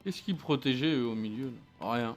Qu'est-ce qu'ils protégeaient eux au milieu là? Rien.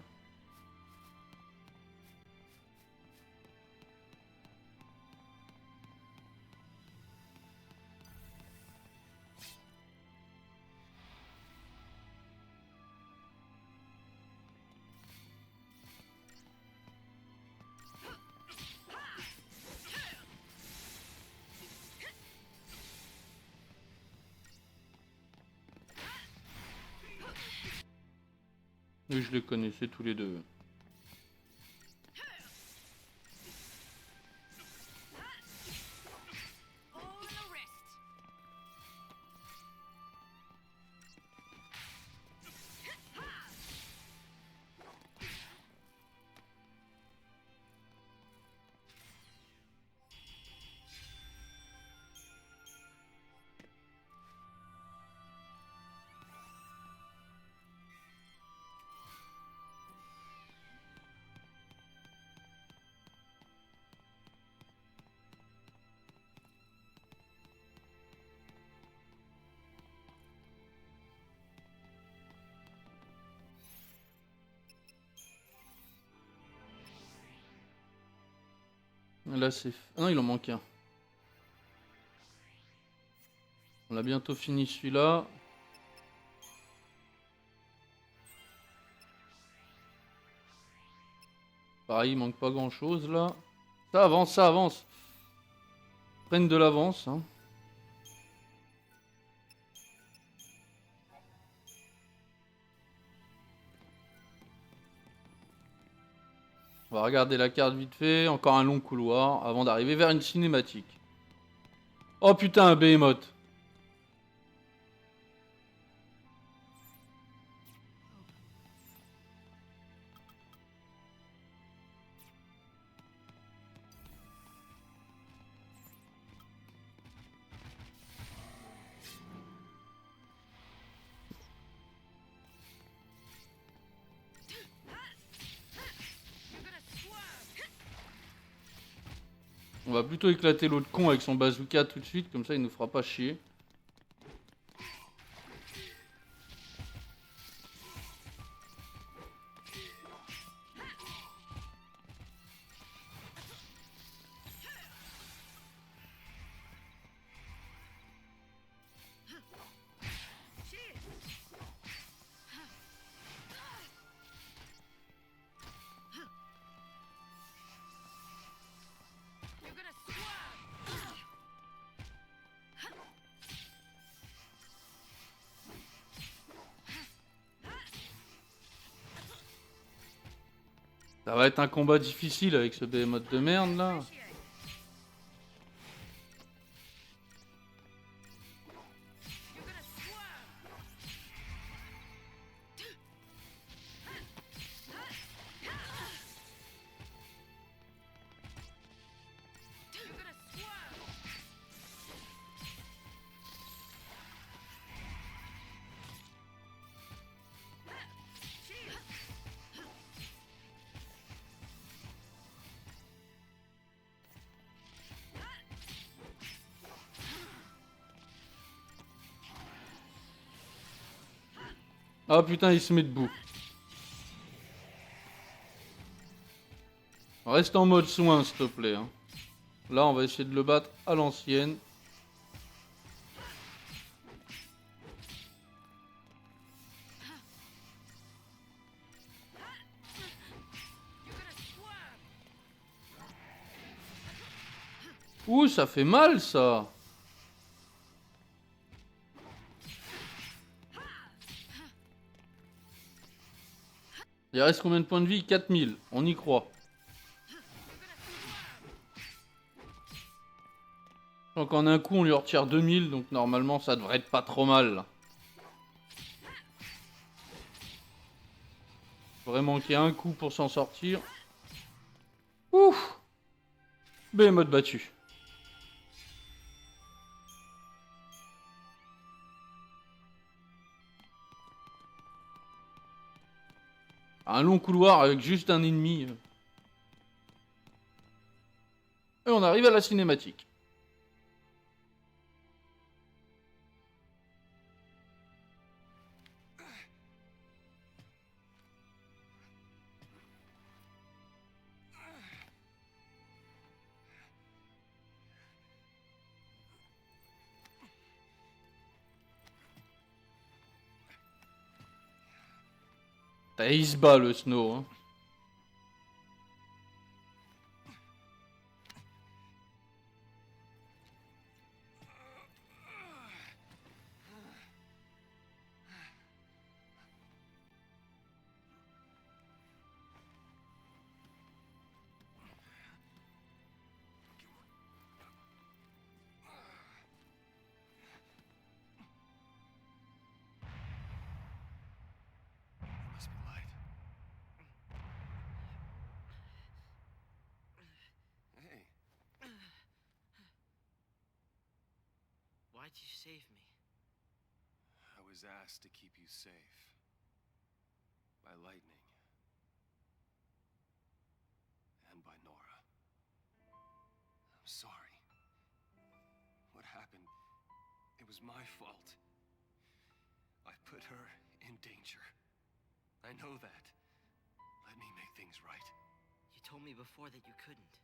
Et je les connaissais tous les deux. Là c'est... Ah non, il en manque un. On a bientôt fini celui-là. Pareil, il manque pas grand-chose là. Ça avance, ça avance. Prennent de l'avance. Hein. On va regarder la carte vite fait. Encore un long couloir avant d'arriver vers une cinématique. Oh putain, un behemoth. On va plutôt éclater l'autre con avec son bazooka tout de suite, comme ça il nous fera pas chier. Ça va être un combat difficile avec ce behemoth de merde là. Ah putain, il se met debout. Reste en mode soin, s'il te plaît. Hein. Là, on va essayer de le battre à l'ancienne. Ouh, ça fait mal, ça. Il reste combien de points de vie? 4000. On y croit. Donc en un coup, on lui retire 2000. Donc normalement, ça devrait être pas trop mal. Il faudrait manquer un coup pour s'en sortir. Ouf. Behemoth battu. Un long couloir avec juste un ennemi. Et on arrive à la cinématique. Putain, il se bat le Snow. Hein. Must be light. Hey, Why'd you save me? I was asked to keep you safe. By lightning. And by Nora. I'm sorry. What happened, it was my fault. I put her in danger. I know that. Let me make things right. You told me before that you couldn't.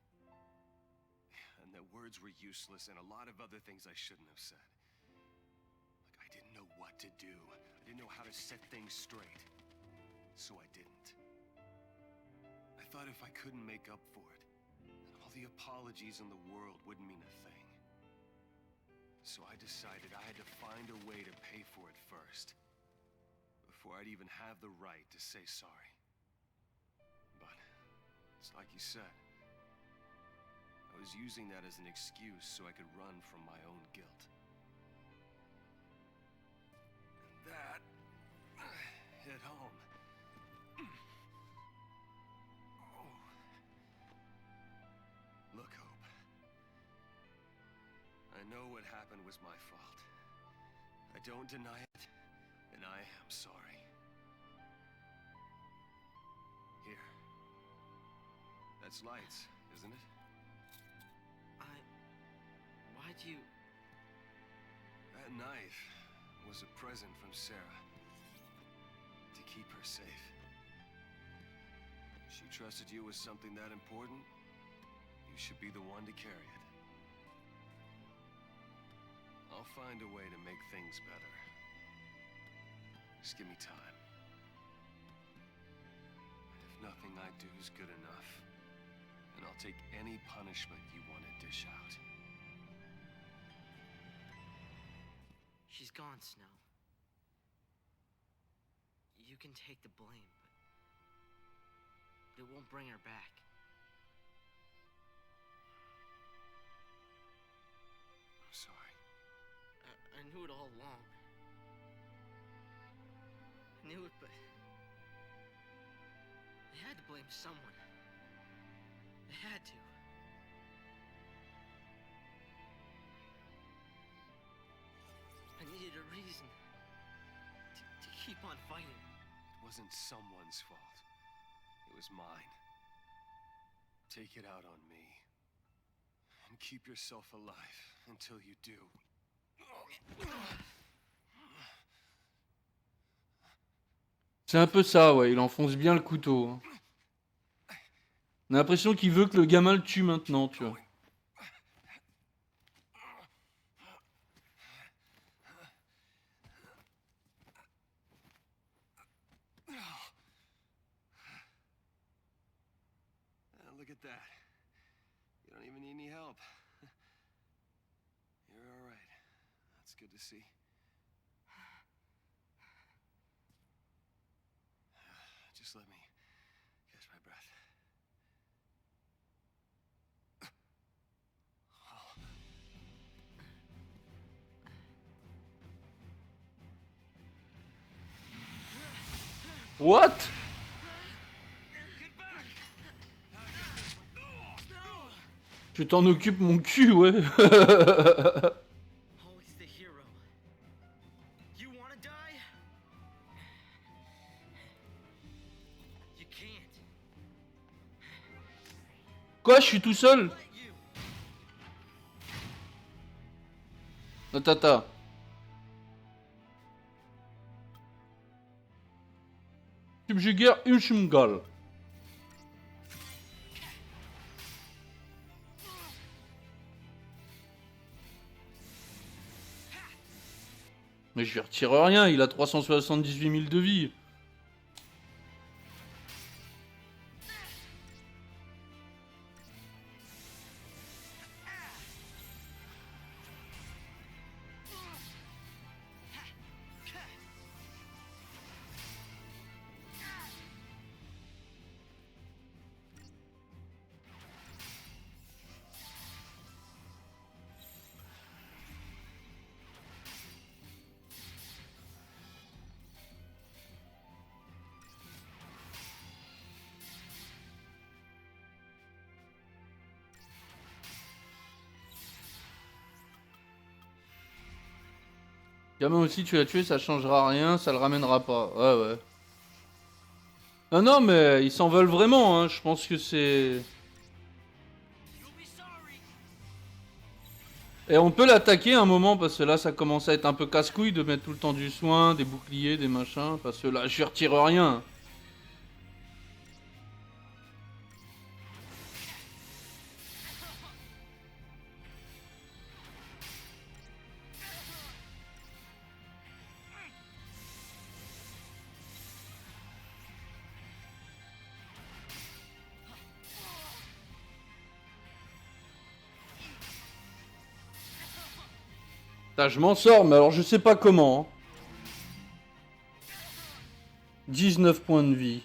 And that words were useless and a lot of other things I shouldn't have said. Like, I didn't know what to do. I didn't know how to set things straight. So I didn't. I thought if I couldn't make up for it, then all the apologies in the world wouldn't mean a thing. So I decided I had to find a way to pay for it first. Before I'd even have the right to say sorry. But, it's like you said. I was using that as an excuse so I could run from my own guilt. And that hit home. Oh. Look, Hope. I know what happened was my fault. I don't deny it, and I am sorry. Here. That's lights, isn't it? Why'd you... That knife was a present from Sarah. To keep her safe. She trusted you with something that important. You should be the one to carry it. I'll find a way to make things better. Just give me time. And if nothing I do is good enough, then I'll take any punishment you want to dish out. She's gone, Snow. You can take the blame, but it won't bring her back. I'm sorry. I knew it all along. I knew it, but... I had to blame someone. I had to. I needed a reason to keep on fighting. It wasn't someone's fault. It was mine. Take it out on me. And keep yourself alive until you do. C'est un peu ça, ouais. Il enfonce bien le couteau. Hein. On a l'impression qu'il veut que le gamin le tue maintenant, tu vois. Look at that. You don't even need any help. You're all right. That's good to see. Just let me catch my breath. What? Je t'en occupe mon cul, ouais. Always the hero. You wanna die? You can't. Quoi, je suis tout seul? Let you. Attends. Subjuguer Ushumgal. Mais je lui retire rien, il a 378 000 de vie. Gamin aussi, tu l'as tué, ça changera rien, ça le ramènera pas. Ouais, ouais. Non, non, mais ils s'en veulent vraiment, hein. Je pense que c'est... You'll be sorry. Et on peut l'attaquer un moment, parce que là, ça commence à être un peu casse-couille de mettre tout le temps du soin, des boucliers, des machins. Parce que là, je lui retire rien. Putain, je m'en sors, mais alors je sais pas comment. Hein. 19 points de vie.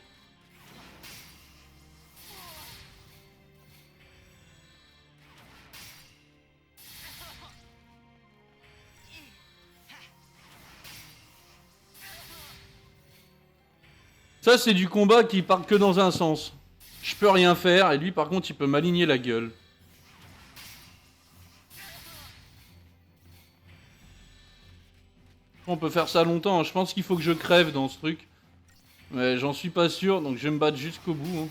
Ça, c'est du combat qui part que dans un sens. Je peux rien faire, et lui, par contre, il peut m'aligner la gueule. On peut faire ça longtemps, hein. Je pense qu'il faut que je crève dans ce truc. Mais j'en suis pas sûr, donc je vais me battre jusqu'au bout. Hein.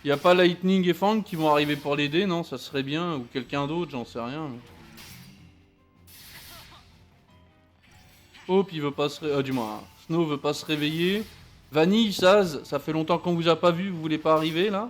Y a pas Lightning et Fang qui vont arriver pour l'aider, non? Ça serait bien, ou quelqu'un d'autre, j'en sais rien. Mais... Hope, il veut pas se réveiller. Du moins, Snow veut pas se réveiller. Vanille, Saz, ça fait longtemps qu'on vous a pas vu, vous voulez pas arriver là?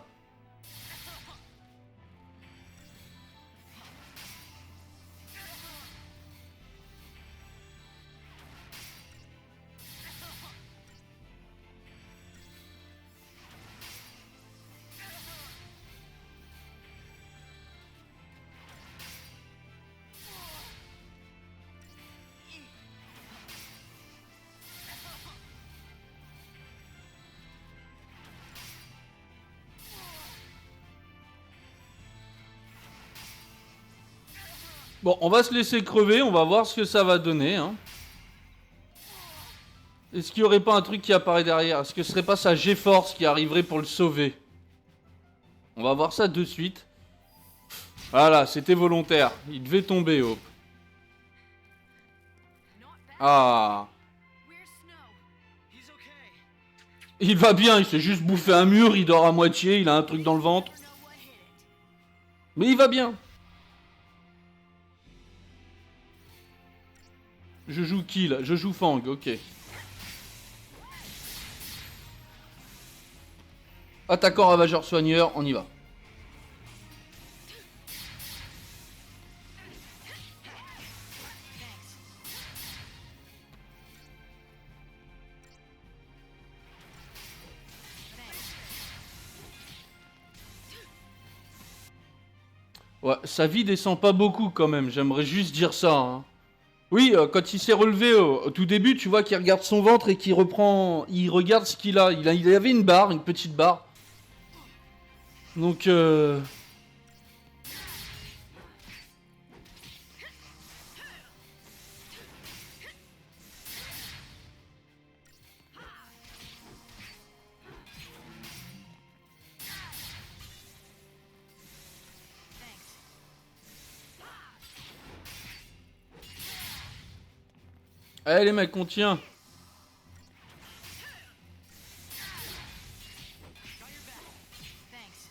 Bon, on va se laisser crever, on va voir ce que ça va donner. Hein. Est-ce qu'il n'y aurait pas un truc qui apparaît derrière? Est-ce que ce serait pas sa G-Force qui arriverait pour le sauver? On va voir ça de suite. Voilà, c'était volontaire. Il devait tomber, Hope. Ah. Where's Snow? He's okay. Il va bien, il s'est juste bouffé un mur, il dort à moitié, il a un truc dans le ventre. Never know what hit it. Mais il va bien. Je joue qui là? Je joue Fang, ok. Attaquant ravageur soigneur, on y va. Ouais, sa vie descend pas beaucoup quand même, j'aimerais juste dire ça. Hein. Oui, quand il s'est relevé au tout début, tu vois qu'il regarde son ventre et qu'il reprend... Il regarde ce qu'il a. Il avait une barre, une petite barre. Donc, Allez les mecs, on tient. Thanks.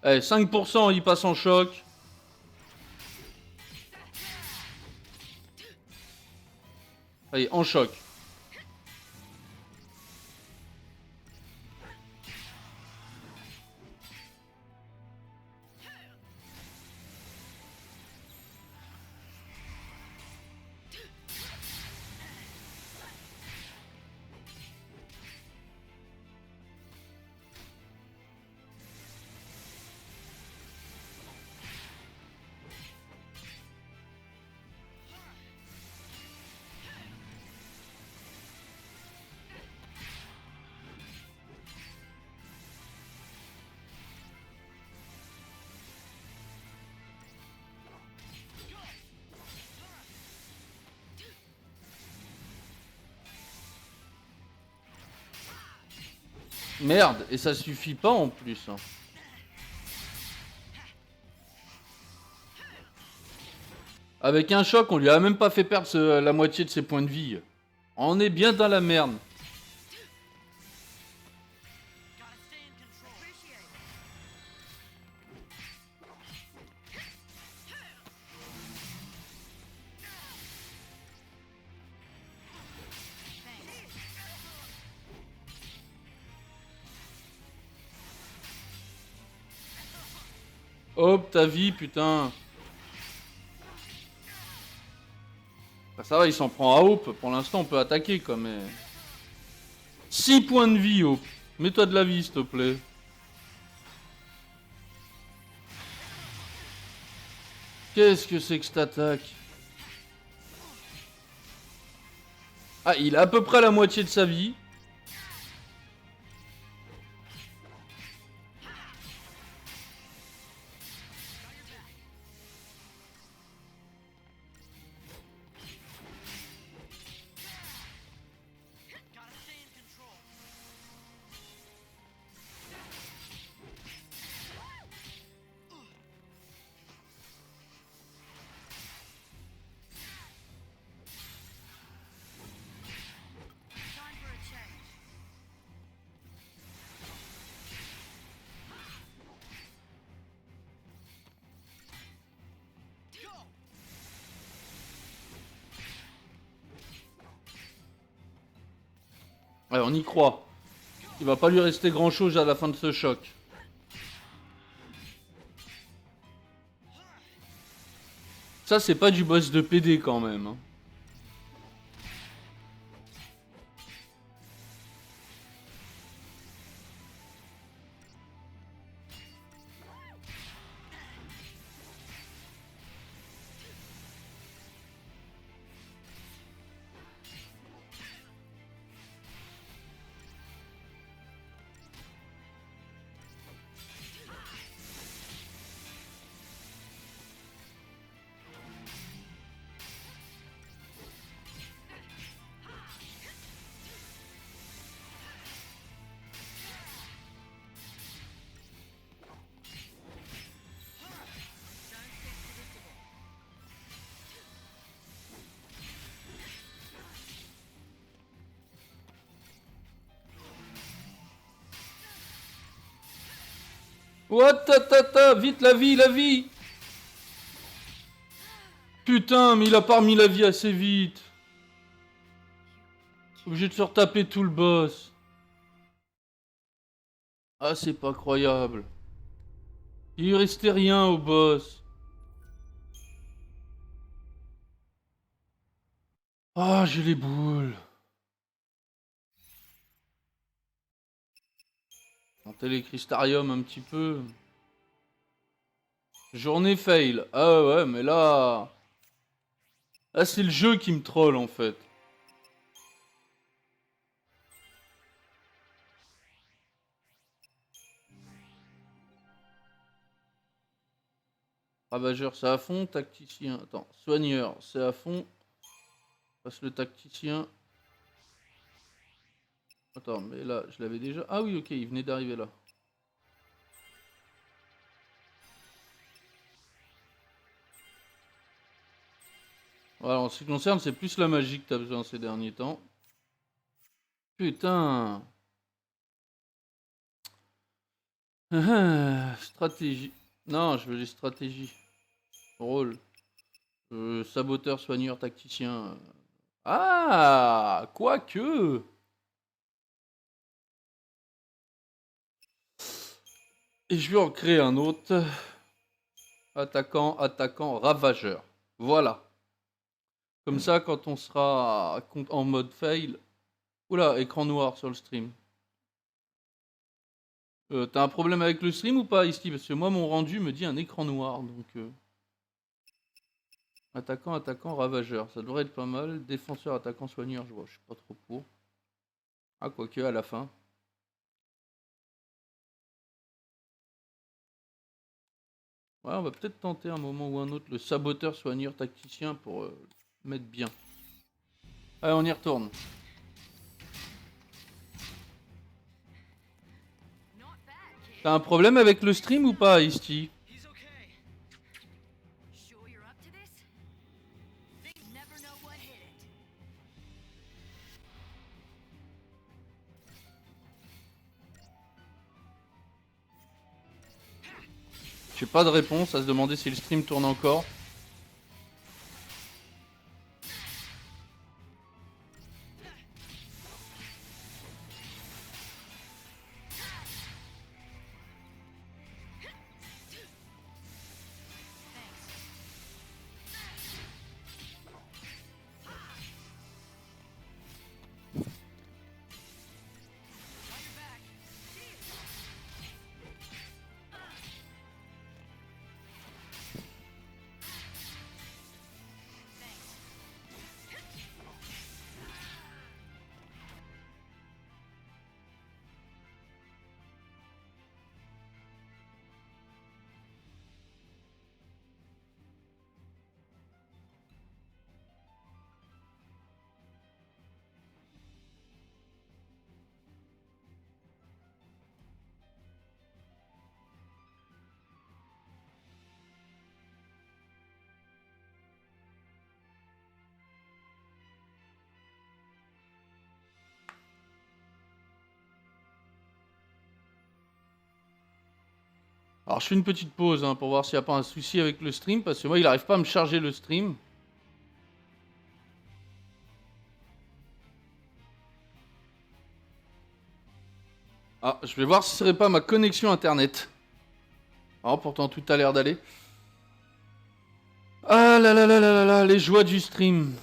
Allez, 5%, il passe en choc. Allez, en choc. Merde, et ça suffit pas en plus. Hein. Avec un choc, on lui a même pas fait perdre la moitié de ses points de vie. On est bien dans la merde. Hop, ta vie, putain. Bah, ça va, il s'en prend à Hope. Pour l'instant, on peut attaquer, quoi, mais... 6 points de vie, Hope. Mets-toi de la vie, s'il te plaît. Qu'est-ce que c'est que cette attaque? Ah, il a à peu près la moitié de sa vie. Ouais, on y croit. Il va pas lui rester grand chose à la fin de ce choc. Ça, c'est pas du boss de PD quand même. Hein. What ta, vite la vie, la vie. Putain, mais il a pas remis la vie assez vite. Obligé de se retaper tout le boss. Ah, c'est pas croyable. Il lui restait rien au boss. Ah, j'ai les boules. Monter les crystariums un petit peu. Journée fail. Ah ouais, mais là... Là, c'est le jeu qui me troll, en fait. Ravageur, c'est à fond. Tacticien. Attends, soigneur, c'est à fond. Passe le tacticien. Attends, mais là, je l'avais déjà... Ah oui, ok, il venait d'arriver là. Voilà, en ce qui concerne, c'est plus la magie que t'as besoin ces derniers temps. Putain. Stratégie. Non, je veux les stratégies. Rôle. Saboteur, soigneur, tacticien. Ah, quoique. Et je vais en créer un autre. Attaquant, attaquant, ravageur. Voilà. Comme ça, quand on sera en mode fail... Oula, écran noir sur le stream. T'as un problème avec le stream ou pas, Isti? Parce que moi, mon rendu me dit un écran noir, donc... Attaquant, attaquant, ravageur. Ça devrait être pas mal. Défenseur, attaquant, soigneur, je suis pas trop pour. Ah, quoique, à la fin. Ouais, on va peut-être tenter un moment ou un autre le saboteur, soigneur, tacticien pour mettre bien. Allez, on y retourne. T'as un problème avec le stream ou pas, Isti? He's okay. Sure you're up to this? You never know what hit it. J'ai pas de réponse à se demander si le stream tourne encore. Alors je fais une petite pause hein, pour voir s'il n'y a pas un souci avec le stream, parce que moi il n'arrive pas à me charger le stream. Ah, je vais voir si ce serait pas ma connexion internet. Oh, pourtant tout a l'air d'aller. Ah là là là là là là, les joies du stream.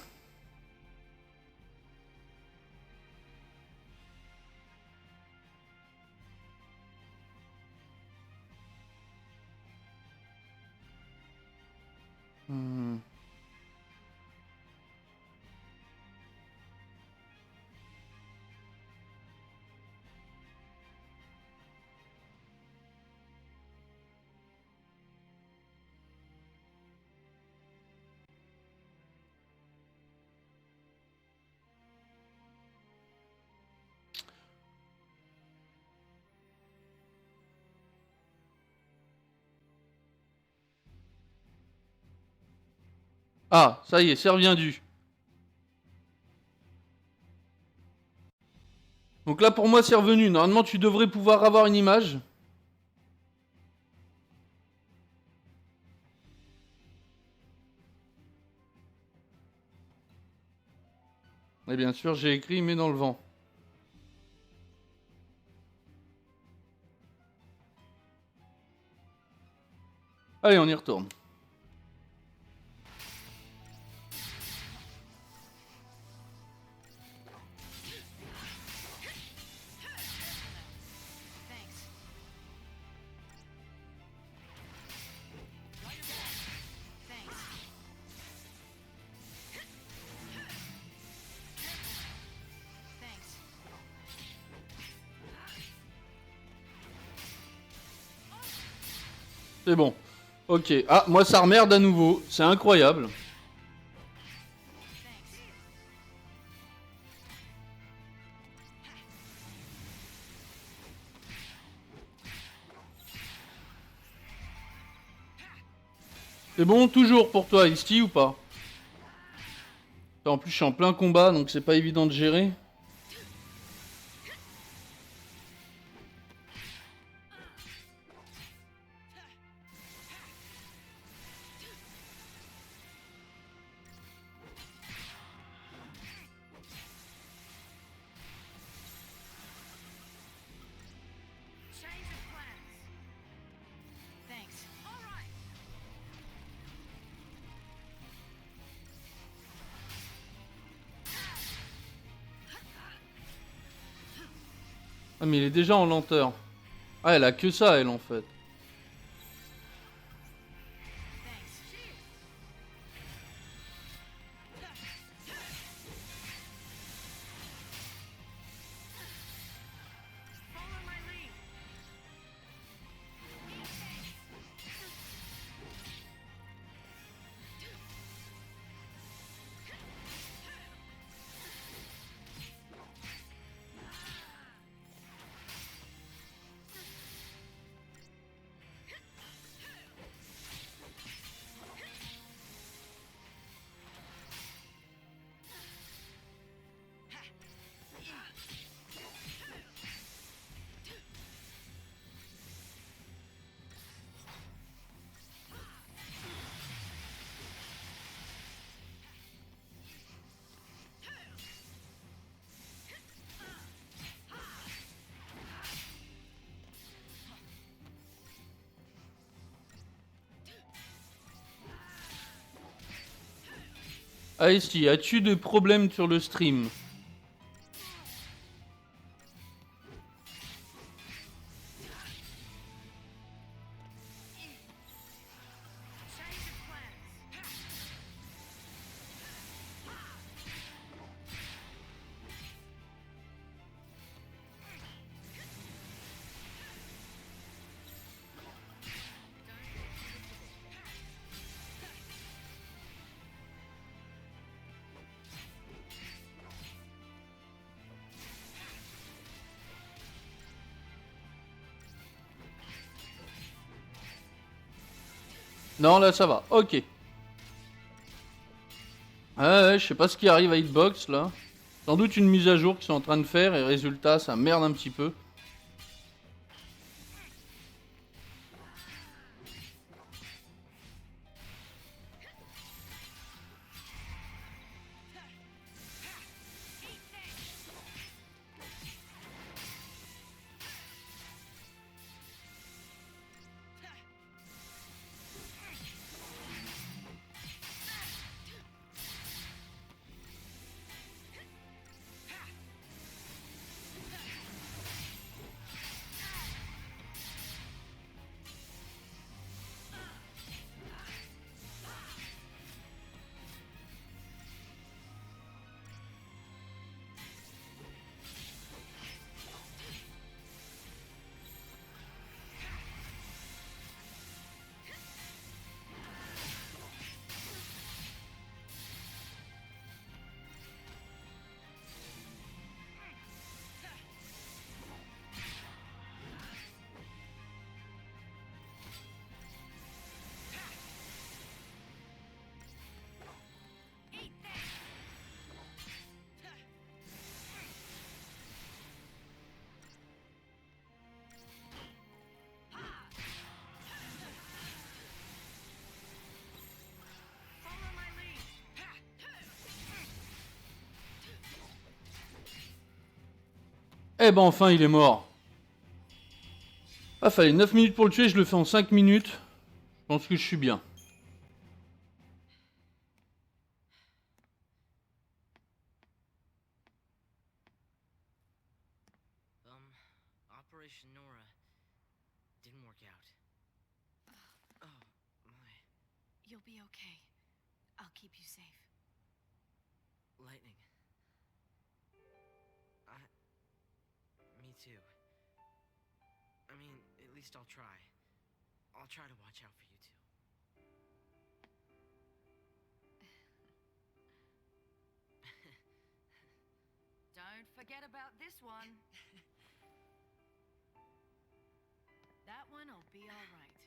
Hmm. Ah, ça y est, c'est reviendu. Donc là pour moi c'est revenu. Normalement tu devrais pouvoir avoir une image. Et bien sûr j'ai écrit mais dans le vent. Allez on y retourne. Thanks. Thanks. Thanks. C'est bon. Ok. Ah, moi ça remerde à nouveau. C'est incroyable. Thanks. C'est bon toujours pour toi, Isti ou pas? En plus je suis en plein combat donc c'est pas évident de gérer. Change of plans. Thanks. All right. Ah mais il est déjà en lenteur. Ah elle a que ça elle en fait. Thanks. Follow my lead. Ah, si, as-tu des problèmes sur le stream? Change of plans. Non, là, ça va. Ok. Ouais, je sais pas ce qui arrive à Hitbox, là. Sans doute une mise à jour qu'ils sont en train de faire, et résultat, ça merde un petit peu. Follow my lead. Eh ben, enfin, il est mort. Ah, fallait 9 minutes pour le tuer, je le fais en 5 minutes. Je pense que je suis bien. Operation Nora didn't work out. Oh, my. You'll be okay. I'll keep you safe. Lightning. Me too. I mean, at least I'll try. I'll try to watch out for you two. Don't forget about this one. That one'll be all right.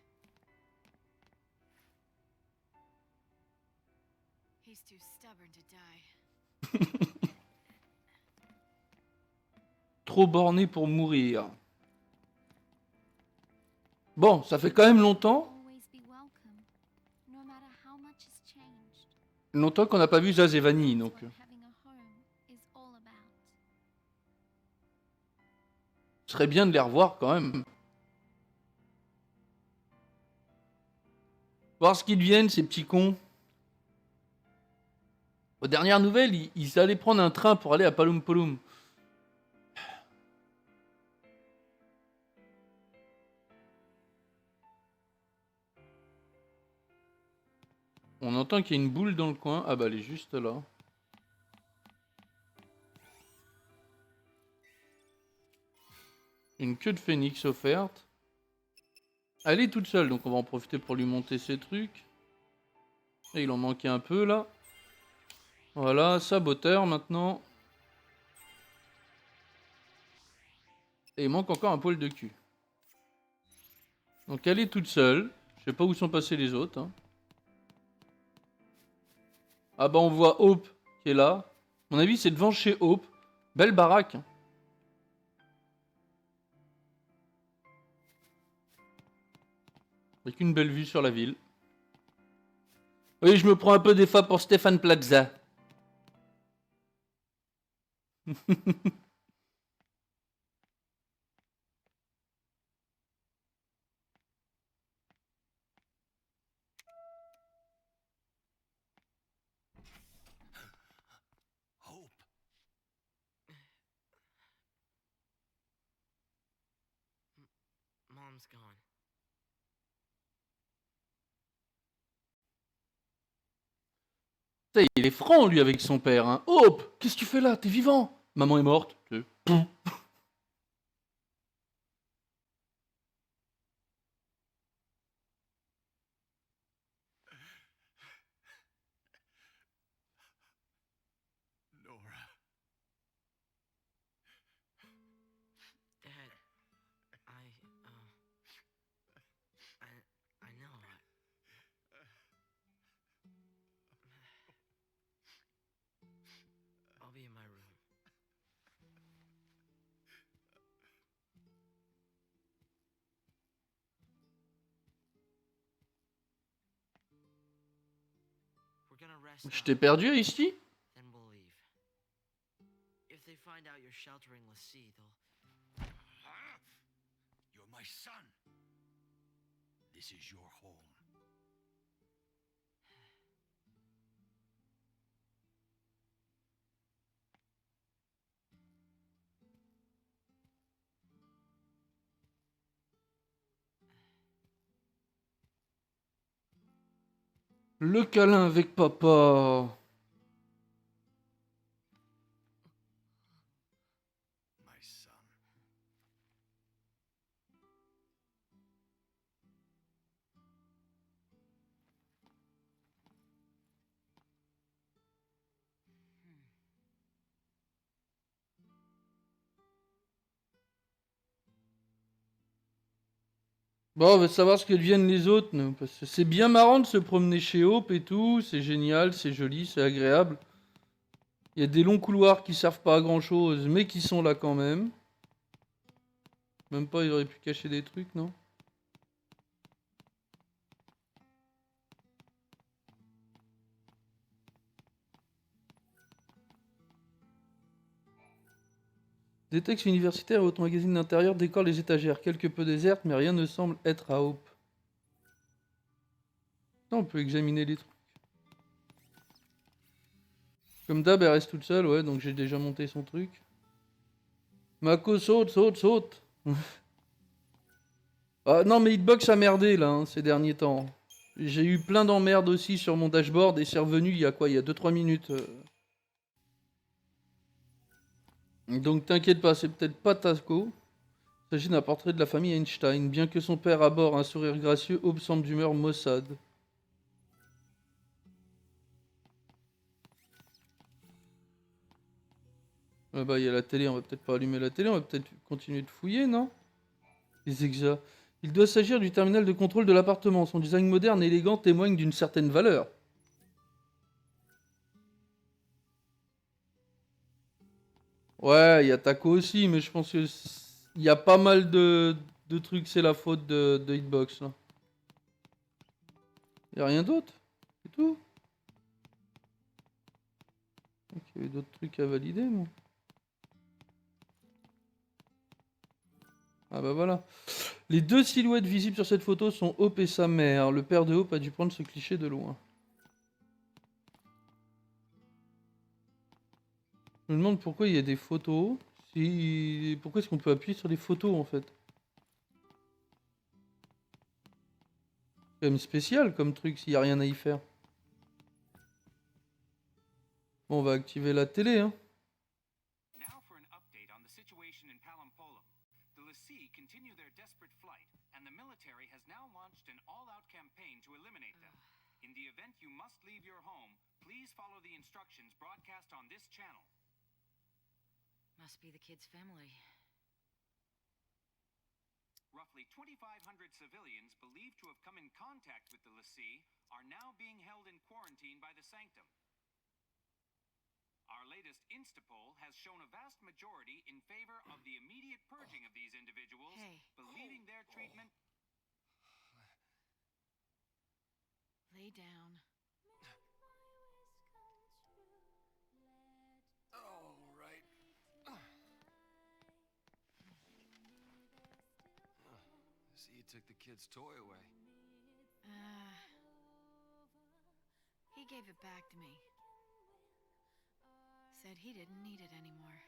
He's too stubborn to die. Trop borné pour mourir. Bon, ça fait quand même longtemps. Always be welcome, no matter how much has changed. Longtemps qu'on n'a pas vu Zaz et Vanille, donc. That's what having a home is all about. Ce serait bien de les revoir quand même. Voir ce qu'ils deviennent, ces petits cons. Aux dernières nouvelles, ils allaient prendre un train pour aller à Palum Palum. On entend qu'il y a une boule dans le coin. Ah bah elle est juste là. Une queue de phénix offerte. Elle est toute seule, donc on va en profiter pour lui monter ses trucs. Et il en manquait un peu là. Voilà, saboteur maintenant. Et il manque encore un poil de cul. Donc elle est toute seule. Je sais pas où sont passés les autres. Hein. Ah bah on voit Hope qui est là. À mon avis c'est devant chez Hope. Belle baraque. Hein. Avec une belle vue sur la ville. Oui, je me prends un peu des fois pour Stéphane Plaza. arm's gone. Putain, il est franc, lui, avec son père. Hein. Hope, qu'est-ce que tu fais là? T'es vivant? Maman est morte. Poum. Nora. Dad, I know. I'll be in my room. We're gonna rest Je up, t'ai perdu, ici? then we'll leave. If they find out you're sheltering LaCie, they'll... You're my son. This is your home. Le câlin avec papa. My son. Bon, on va savoir ce que deviennent les autres, nous. Parce que c'est bien marrant de se promener chez Hope et tout. C'est génial, c'est joli, c'est agréable. Il y a des longs couloirs qui servent pas à grand chose, mais qui sont là quand même. Même pas, il aurait pu cacher des trucs, non? Des textes universitaires et autres magazines d'intérieur décorent les étagères, quelque peu désertes, mais rien ne semble être à Hope. Non, on peut examiner les trucs. Comme d'hab, elle reste toute seule, ouais, donc j'ai déjà monté son truc. Mako, saute, saute, saute. Ah non, mais Hitbox a merdé, là, hein, ces derniers temps. J'ai eu plein d'emmerdes aussi sur mon dashboard, et c'est revenu il y a quoi? Il y a 2-3 minutes. Donc t'inquiète pas, c'est peut-être pas Tasco. Il s'agit d'un portrait de la famille Einstein. Bien que son père arbore un sourire gracieux, Hope semble d'humeur maussade. Ah bah il y a la télé, on va peut-être pas allumer la télé, on va peut-être continuer de fouiller, non? Les exas. Il doit s'agir du terminal de contrôle de l'appartement. Son design moderne et élégant témoigne d'une certaine valeur. Ouais, il y a Taco aussi, mais je pense que il y a pas mal de trucs, c'est la faute de Hitbox là. Y a rien d'autre? C'est tout? Ok, il y avait d'autres trucs à valider, moi. Ah bah voilà. Les deux silhouettes visibles sur cette photo sont Hope et sa mère. Le père de Hope a dû prendre ce cliché de loin. Je me demande pourquoi il y a des photos. Pourquoi est-ce qu'on peut appuyer sur les photos en fait? C'est quand même spécial comme truc s'il n'y a rien à y faire. Bon, on va activer la télé, hein. Now for an update on the situation in Palampolum. The LaCie continue their desperate flight, and the military has now launched an all-out campaign to eliminate them. In the event you must leave your home, please follow the instructions broadcast on this channel. Must be the kid's family. Roughly 2,500 civilians believed to have come in contact with the LaCie are now being held in quarantine by the Sanctum. Our latest Instapoll has shown a vast majority in favor of the immediate purging of these individuals, Hey. believing their treatment... Lay down. All right. See, you took the kid's toy away. He gave it back to me. Said he didn't need it anymore.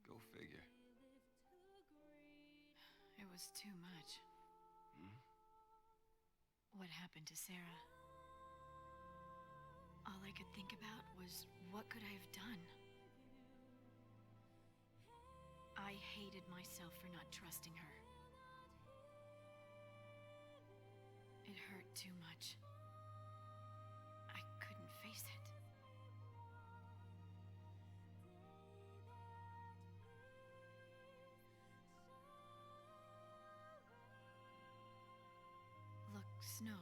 Go figure. was too much. Hmm? What happened to Sarah? All I could think about was, what could I have done? I hated myself for not trusting her. It hurt too much. I couldn't face it. Look, Snow.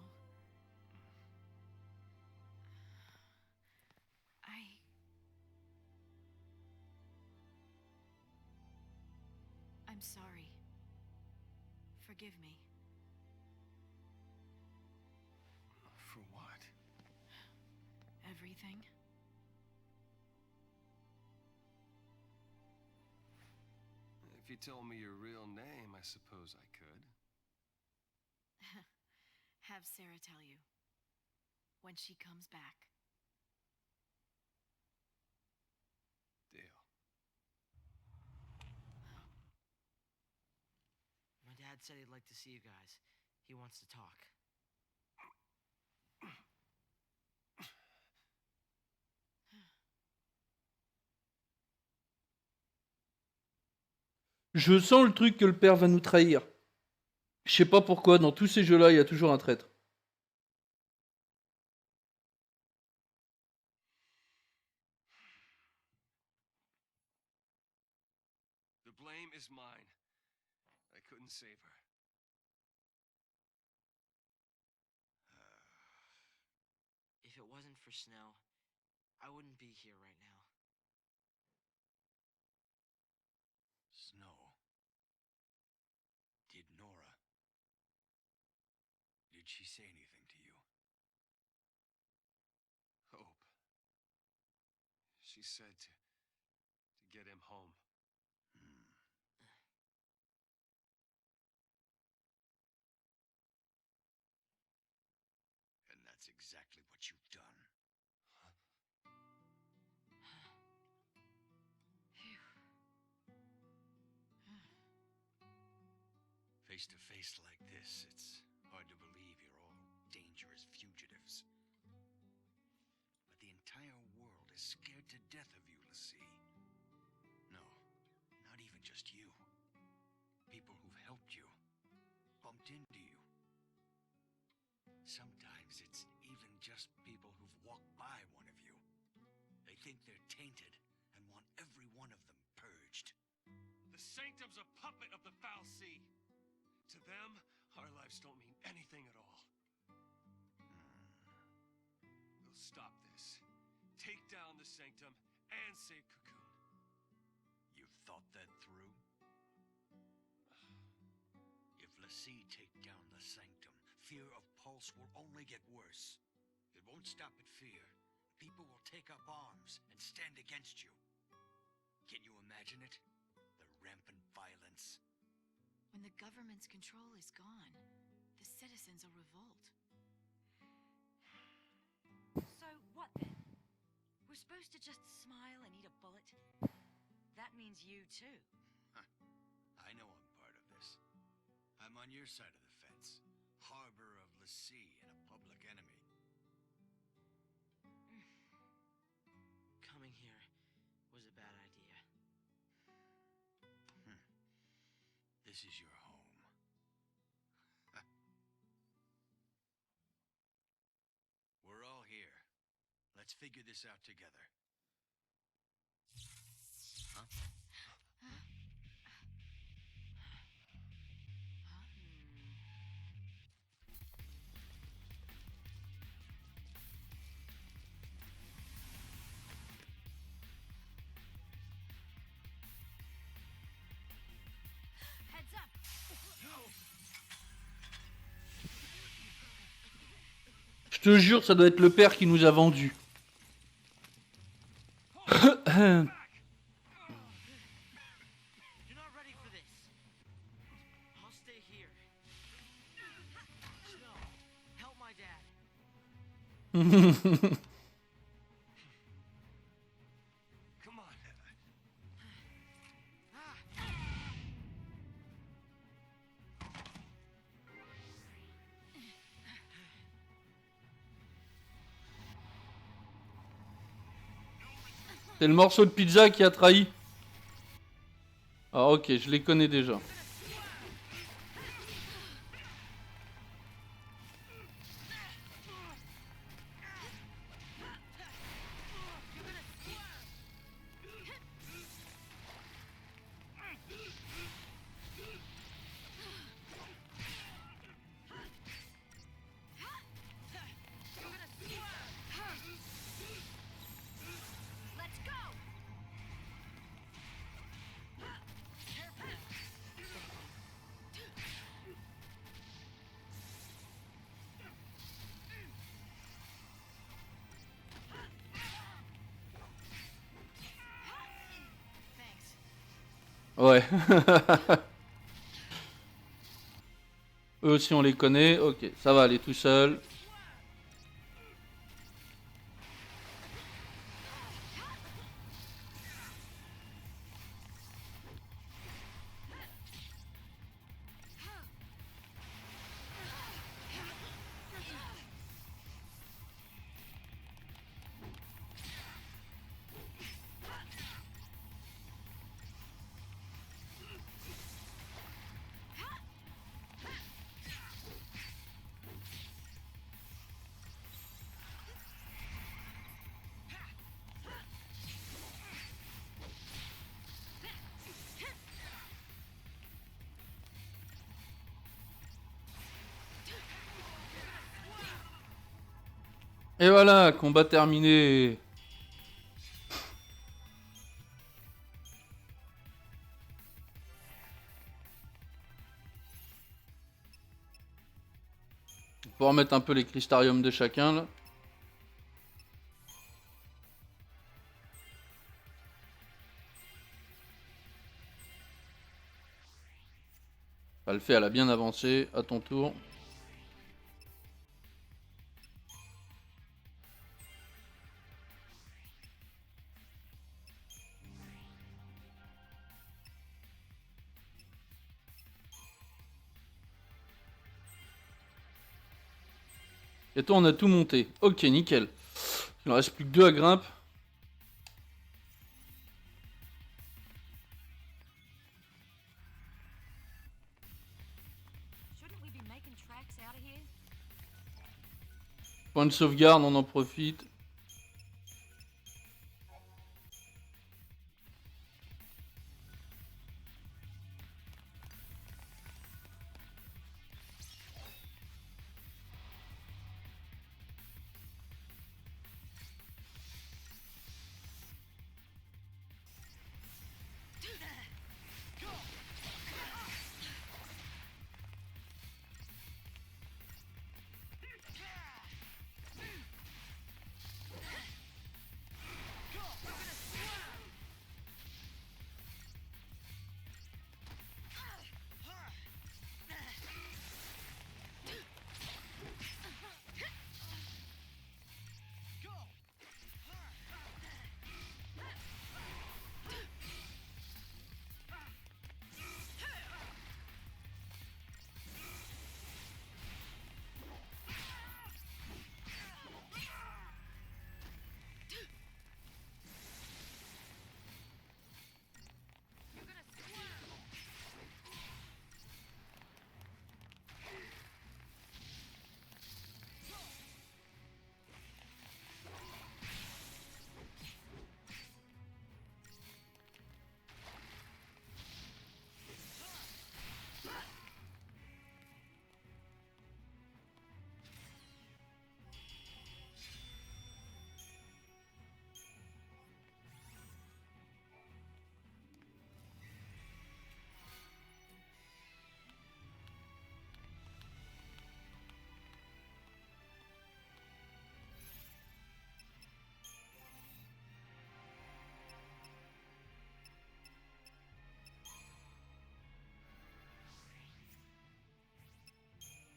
I'm sorry. Forgive me. For what? Everything. If you told me your real name, I suppose I could. Have Sarah tell you. When she comes back. Deal. My dad said he'd like to see you guys. He wants to talk. Je sens le truc que le père va nous trahir. Je sais pas pourquoi, dans tous ces jeux-là, il y a toujours un traître. The blame is mine. I couldn't save her. If it wasn't for Snow, I wouldn't be here right now. Snow. Did Nora... Did she say anything to you? Hope. She said to get him home. And that's exactly what you've done. Face to face like this, it's hard to believe you're all dangerous fugitives. But the entire world is scared to death of you, LaCie. No, not even just you. People who've helped you, bumped into you. Sometimes it's even just people who've walked by one of you. They think they're tainted and want every one of them purged. The Sanctum's a puppet of the Foul Sea. To them, our lives don't mean anything at all. We'll stop this. Take down the Sanctum and save Cocoon. You've thought that through? If LaCie take down the Sanctum, fear of Pulse will only get worse. It won't stop at fear. People will take up arms and stand against you. Can you imagine it? The rampant violence. When the government's control is gone, the citizens will revolt. So what then? We're supposed to just smile and eat a bullet? That means you too. I know I'm part of this. I'm on your side of the fence. Harbor of LaCie and a public enemy. Coming here was a bad idea. This is your home. We're all here. Let's figure this out together. Huh? Heads up! Je te jure, ça doit être le père qui nous a vendus. You're not ready for this. I'll stay here. Snow, help my dad. Come on. C'est le morceau de pizza qui a trahi. Ah ok, je les connais déjà. Let's go! Thanks. Ouais. Eux aussi on les connaît. Ok, ça va aller tout seul. Et voilà, combat terminé. On peut remettre un peu les cristariums de chacun là. Ça le fait, elle a bien avancé. À ton tour. Et toi, on a tout monté. Ok, nickel. Il en reste plus que 2 à grimpe. Shouldn't we be making tracks out of here? Point de sauvegarde, on en profite.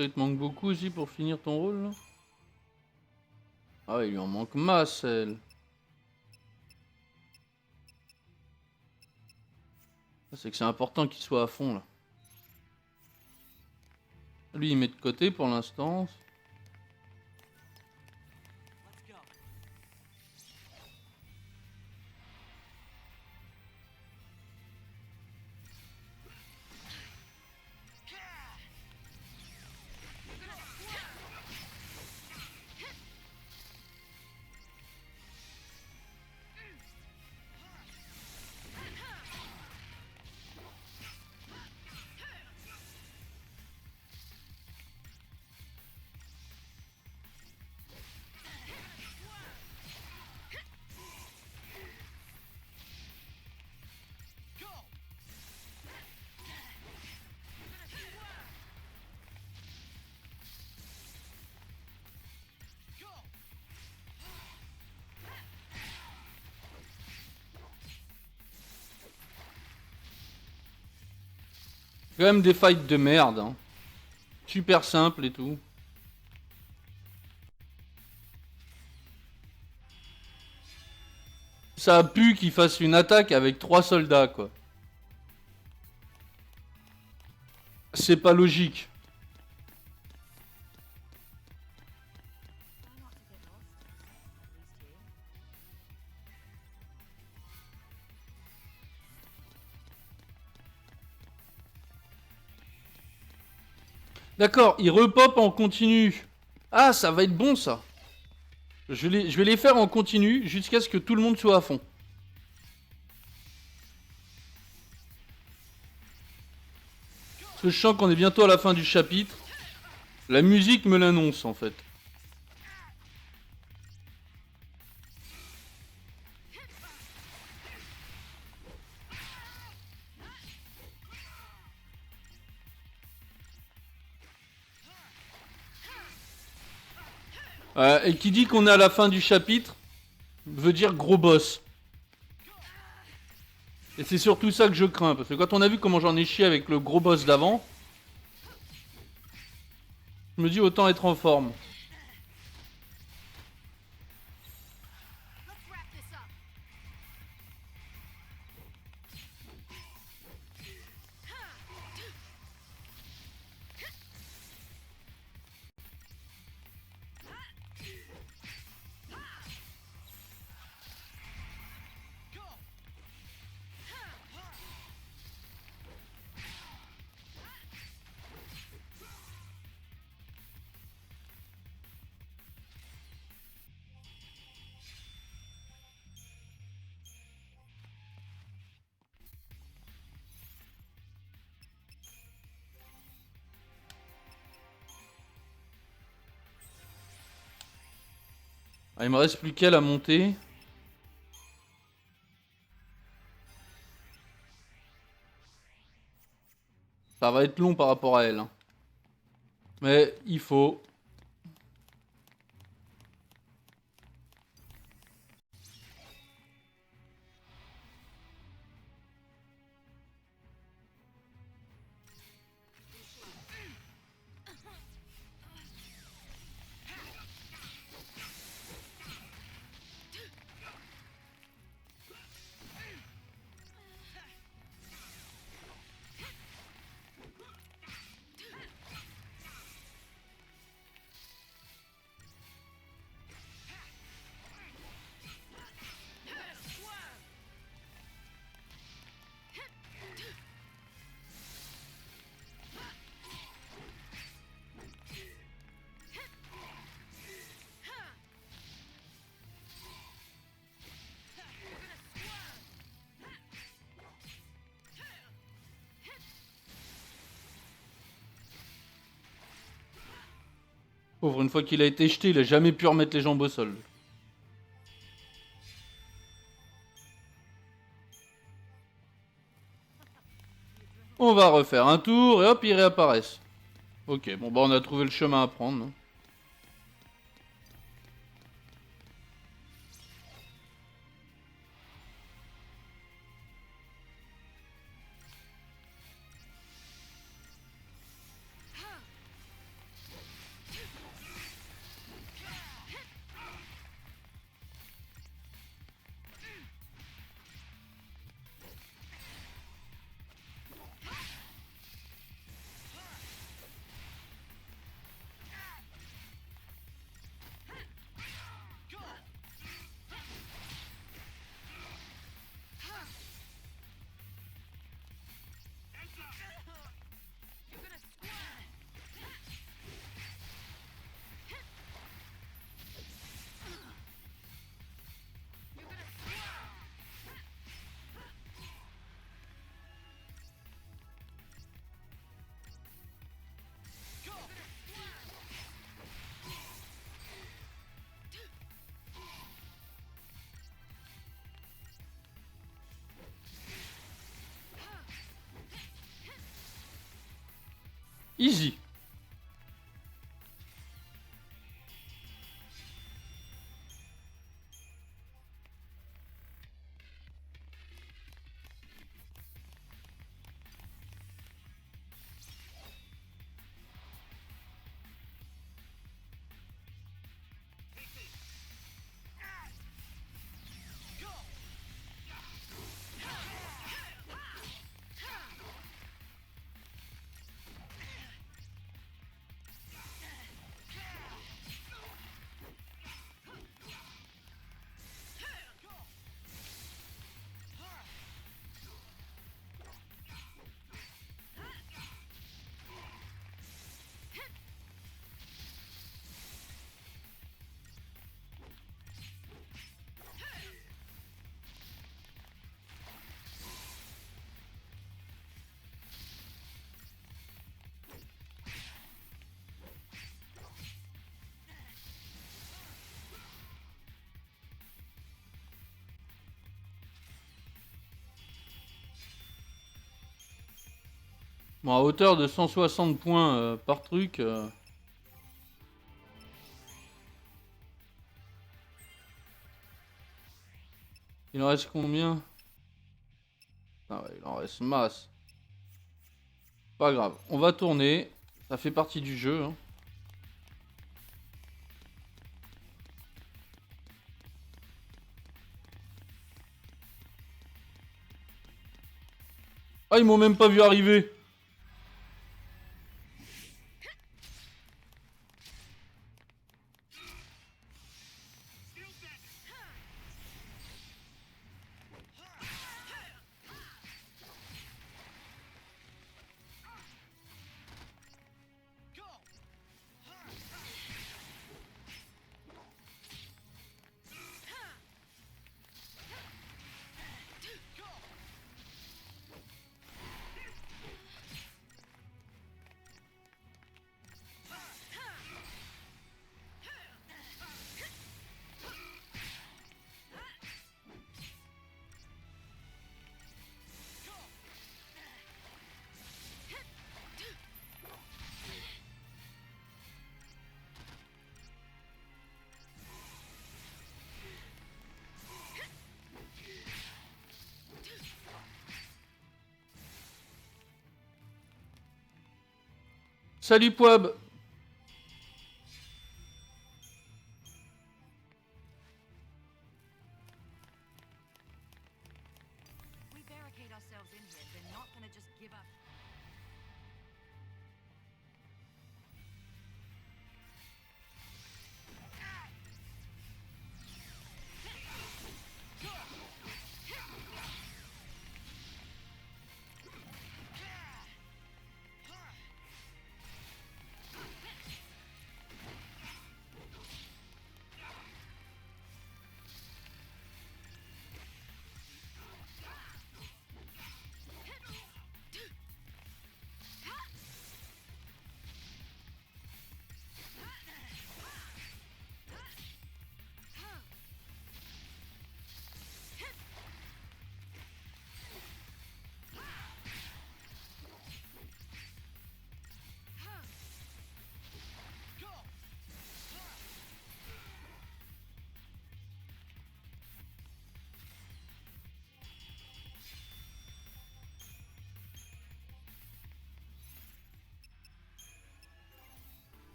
Il te manque beaucoup aussi pour finir ton rôle là. Ah, il lui en manque masse, elle. C'est que c'est important qu'il soit à fond là. Lui, il met de côté pour l'instant. Let's go. Quand même des fights de merde. Hein. Super simple et tout. Ça a pu qu'il fasse une attaque avec 3 soldats, quoi. C'est pas logique. Try not to get lost. At least here. D'accord, il repop en continu. Ah, ça va être bon, ça. Je vais les faire en continu jusqu'à ce que tout le monde soit à fond. Parce que je sens qu'on est bientôt à la fin du chapitre. La musique me l'annonce, en fait. Et qui dit qu'on est à la fin du chapitre veut dire gros boss. Et c'est surtout ça que je crains, parce que quand on a vu comment j'en ai chié avec le gros boss d'avant, je me dis autant être en forme. Let's wrap this up. Ah, il me reste plus qu'elle à monter. Ça va être long par rapport à elle. Hein. Mais il faut. Pauvre, une fois qu'il a été jeté, il a jamais pu remettre les jambes au sol. On va refaire un tour et hop, ils réapparaissent. Ok, bon bah on a trouvé le chemin à prendre. Non. Easy. Bon, à hauteur de 160 points par truc. Il en reste combien? Ah ouais, il en reste masse. Pas grave, on va tourner. Ça fait partie du jeu. Hein. Ah, ils m'ont même pas vu arriver. Salut Poab. We barricade ourselves in here, they're not gonna just give up.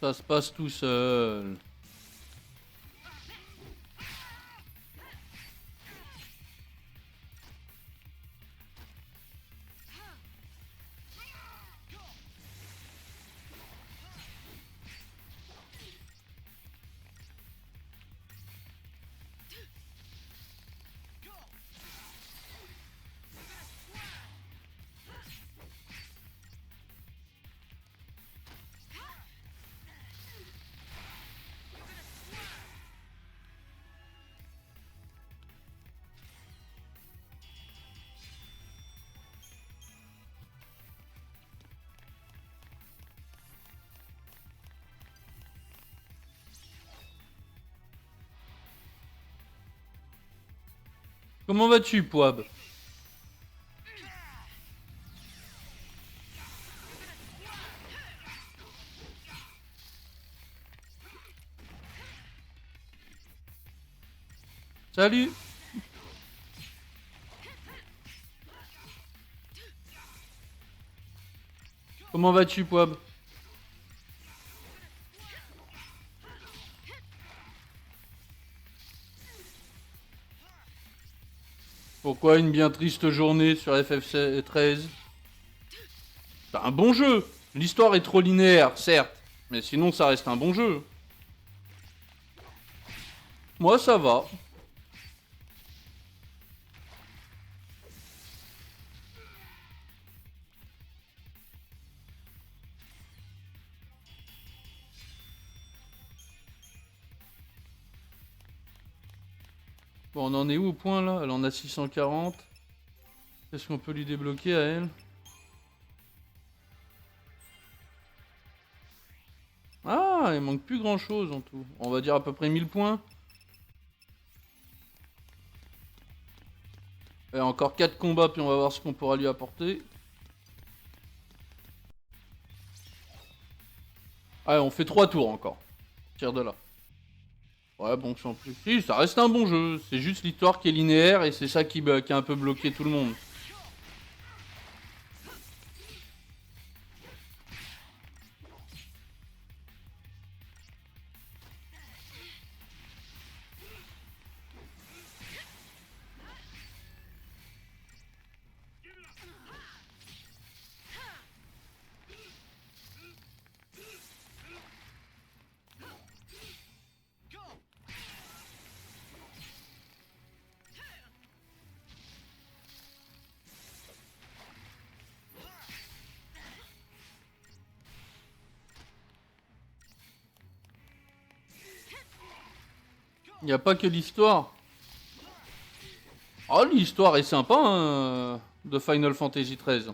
Ça se passe tout seul. Comment vas-tu, Poab? Salut. Comment vas-tu, Poab? Pourquoi une bien triste journée sur FF13? C'est un bon jeu. L'histoire est trop linéaire, certes, mais sinon ça reste un bon jeu. Moi, ça va. Bon, on en est où au point là? Elle en a 640. Est-ce qu'on peut lui débloquer à elle? Ah, il manque plus grand chose en tout. On va dire à peu près 1000 points. Et encore 4 combats, puis on va voir ce qu'on pourra lui apporter. Allez, on fait 3 tours encore. Tire de là. Ouais, bon, sans plus. Si, ça reste un bon jeu. C'est juste l'histoire qui est linéaire et c'est ça qui a un peu bloqué tout le monde. Il n'y a pas que l'histoire. Oh, l'histoire est sympa, hein, de Final Fantasy XIII.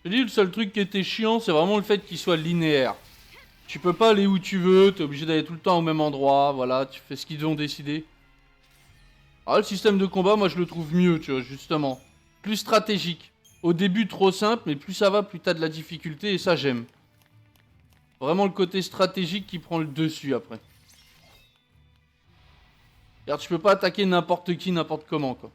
Je dis, le seul truc qui était chiant, c'est vraiment le fait qu'il soit linéaire. Tu peux pas aller où tu veux, t'es obligé d'aller tout le temps au même endroit, voilà, tu fais ce qu'ils ont décidé. Ah, le système de combat, moi je le trouve mieux, tu vois, justement. Plus stratégique. Au début, trop simple, mais plus ça va, plus t'as de la difficulté, et ça, j'aime. Vraiment le côté stratégique qui prend le dessus, après. Regarde, tu peux pas attaquer n'importe qui, n'importe comment, quoi.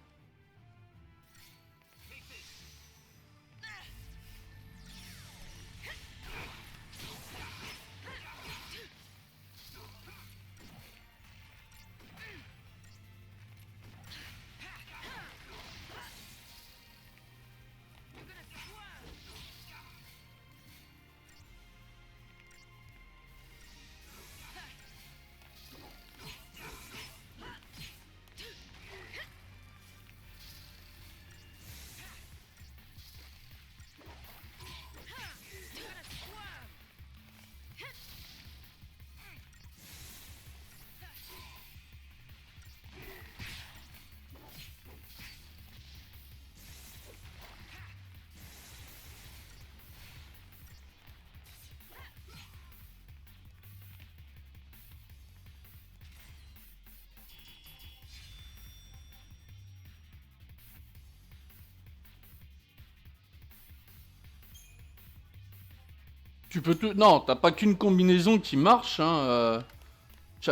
Tu peux tout... Non, t'as pas qu'une combinaison qui marche, hein,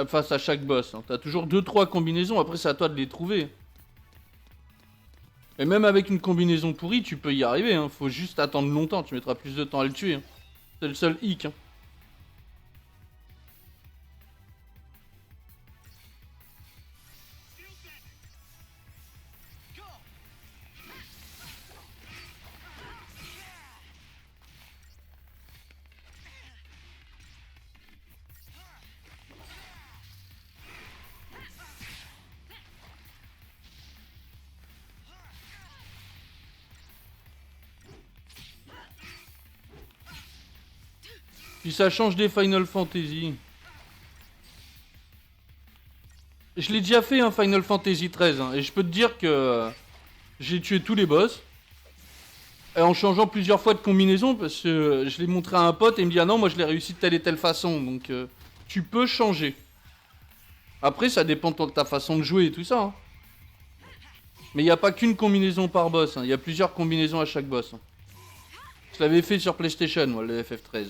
face à chaque boss. Hein. T'as toujours 2-3 combinaisons, après c'est à toi de les trouver. Et même avec une combinaison pourrie, tu peux y arriver, hein. Faut juste attendre longtemps, tu mettras plus de temps à le tuer. Hein. C'est le seul hic. Hein. Puis ça change des Final Fantasy. Je l'ai déjà fait, un Final Fantasy XIII, hein, et je peux te dire que j'ai tué tous les boss. Et en changeant plusieurs fois de combinaison, parce que je l'ai montré à un pote et il me dit ah non, moi je l'ai réussi de telle et telle façon. Donc tu peux changer. Après, ça dépend de ta façon de jouer et tout ça. Hein. Mais il n'y a pas qu'une combinaison par boss, hein. Il y a plusieurs combinaisons à chaque boss. Hein. Je l'avais fait sur PlayStation, moi, le FF13.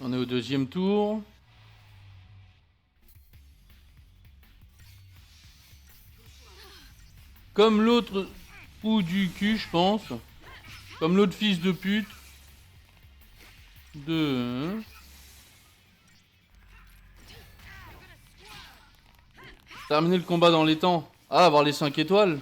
On est au deuxième tour. Comme l'autre trou du cul, je pense. Comme l'autre fils de pute. Terminer le combat dans les temps. Ah, avoir les 5 étoiles.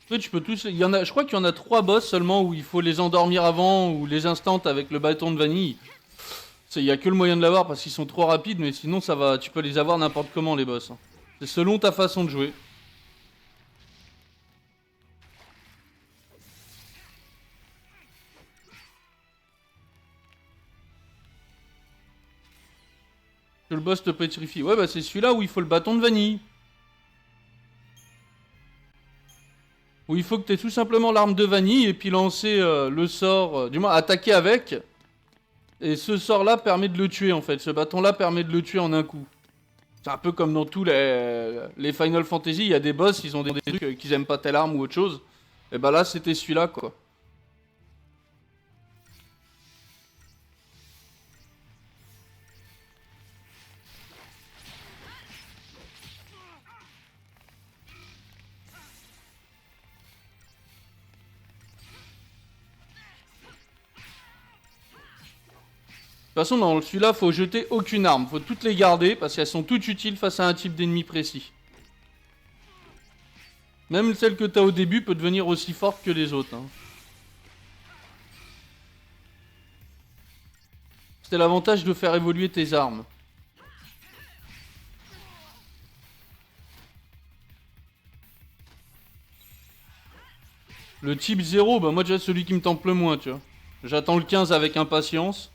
En fait, tu peux tous. Il y en a, je crois qu'il y en a 3 boss seulement où il faut les endormir avant ou les instants avec le bâton de vanille. Il y a que le moyen de l'avoir parce qu'ils sont trop rapides, mais sinon ça va. Tu peux les avoir n'importe comment les boss. Hein. C'est selon ta façon de jouer. Que le boss te pétrifie. Ouais, bah c'est celui-là où il faut le bâton de vanille. Où il faut que tu aies tout simplement l'arme de vanille et puis lancer le sort, du moins attaquer avec. Et ce sort-là permet de le tuer en fait. Ce bâton-là permet de le tuer en un coup. C'est un peu comme dans tous les Final Fantasy, il y a des boss, ils ont des trucs qu'ils aiment pas telle arme ou autre chose. Et bah là, c'était celui-là quoi. De toute façon, dans celui-là, faut jeter aucune arme. Faut toutes les garder parce qu'elles sont toutes utiles face à un type d'ennemi précis. Même celle que t'as au début peut devenir aussi forte que les autres. Hein. C'est l'avantage de faire évoluer tes armes. Le type 0, bah moi déjà celui qui me tente le moins, tu vois. J'attends le 15 avec impatience.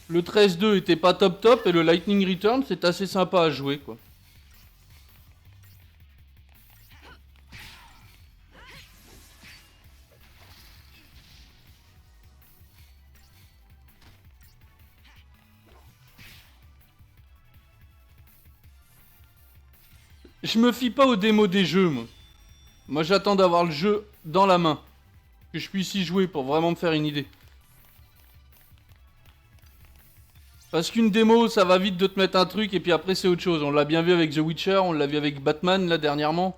Le 13-2 était pas top et le Lightning Return c'est assez sympa à jouer quoi. Je me fie pas aux démos des jeux moi. Moi j'attends d'avoir le jeu dans la main. Que je puisse y jouer pour vraiment me faire une idée. Parce qu'une démo, ça va vite de te mettre un truc et puis après c'est autre chose. On l'a bien vu avec The Witcher, on l'a vu avec Batman là dernièrement.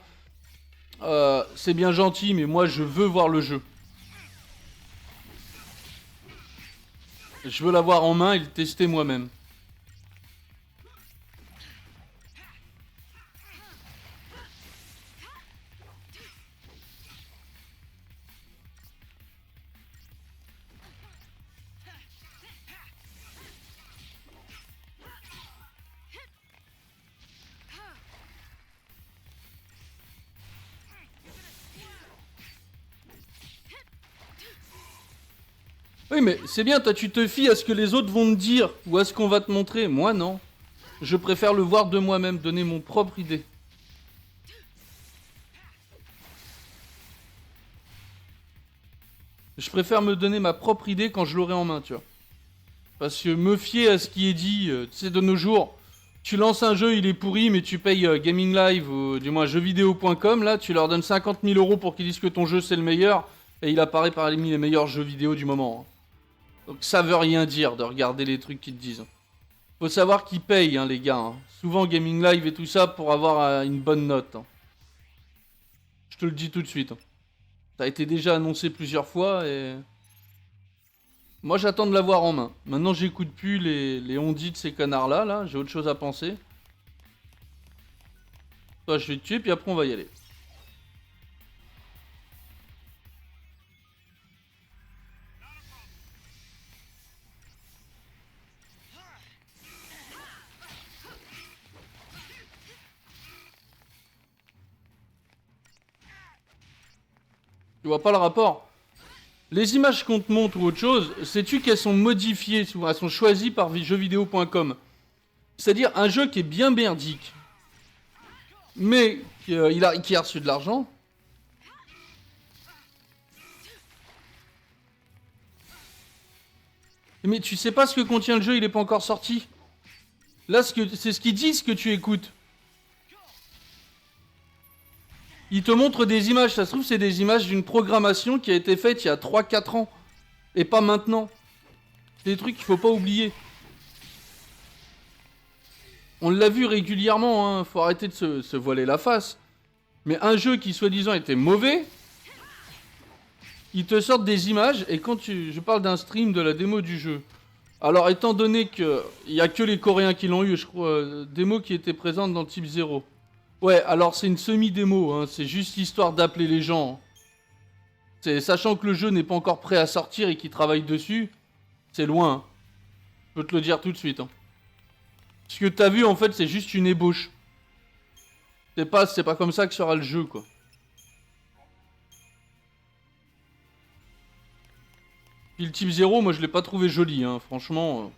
C'est bien gentil, mais moi je veux voir le jeu. Je veux l'avoir en main et le tester moi-même. Oui, mais c'est bien, toi tu te fies à ce que les autres vont te dire ou à ce qu'on va te montrer. Moi, non. Je préfère le voir de moi-même, donner mon propre idée. Je préfère me donner ma propre idée quand je l'aurai en main, tu vois. Parce que me fier à ce qui est dit, tu sais, de nos jours, tu lances un jeu, il est pourri, mais tu payes Gaming Live ou du moins jeuxvideo.com, là, tu leur donnes 50 000 € pour qu'ils disent que ton jeu c'est le meilleur, et il apparaît parmi les meilleurs jeux vidéo du moment. Donc ça veut rien dire de regarder les trucs qu'ils te disent. Faut savoir qu'ils payent, hein, les gars. Hein. Souvent Gaming Live et tout ça pour avoir une bonne note. Hein. Je te le dis tout de suite. Hein. Ça a été déjà annoncé plusieurs fois et... Moi j'attends de l'avoir en main. Maintenant j'écoute plus les on-dit de ces connards là, j'ai autre chose à penser. Toi je vais te tuer puis après on va y aller. Tu vois pas le rapport? Les images qu'on te montre ou autre chose, sais-tu qu'elles sont modifiées, souvent elles sont choisies par jeuxvideo.com. C'est-à-dire un jeu qui est bien merdique, mais qui a reçu de l'argent. Mais tu sais pas ce que contient le jeu, il est pas encore sorti. Là, c'est ce qu'ils disent que tu écoutes. Il te montre des images, ça se trouve c'est des images d'une programmation qui a été faite il y a 3-4 ans. Et pas maintenant. C'est des trucs qu'il faut pas oublier. On l'a vu régulièrement, hein. Faut arrêter de se voiler la face. Mais un jeu qui soi-disant était mauvais, ils te sortent des images et quand je parle d'un stream de la démo du jeu. Alors étant donné qu'il n'y a que les Coréens qui l'ont eu, je crois, démo qui était présente dans le type 0. Ouais, alors c'est une semi-démo, hein. C'est juste histoire d'appeler les gens. Sachant que le jeu n'est pas encore prêt à sortir et qu'ils travaillent dessus, c'est loin. Hein. Je peux te le dire tout de suite. Hein. Ce que t'as vu en fait c'est juste une ébauche. C'est pas comme ça que sera le jeu quoi. Puis le type 0, moi je l'ai pas trouvé joli, hein. Franchement.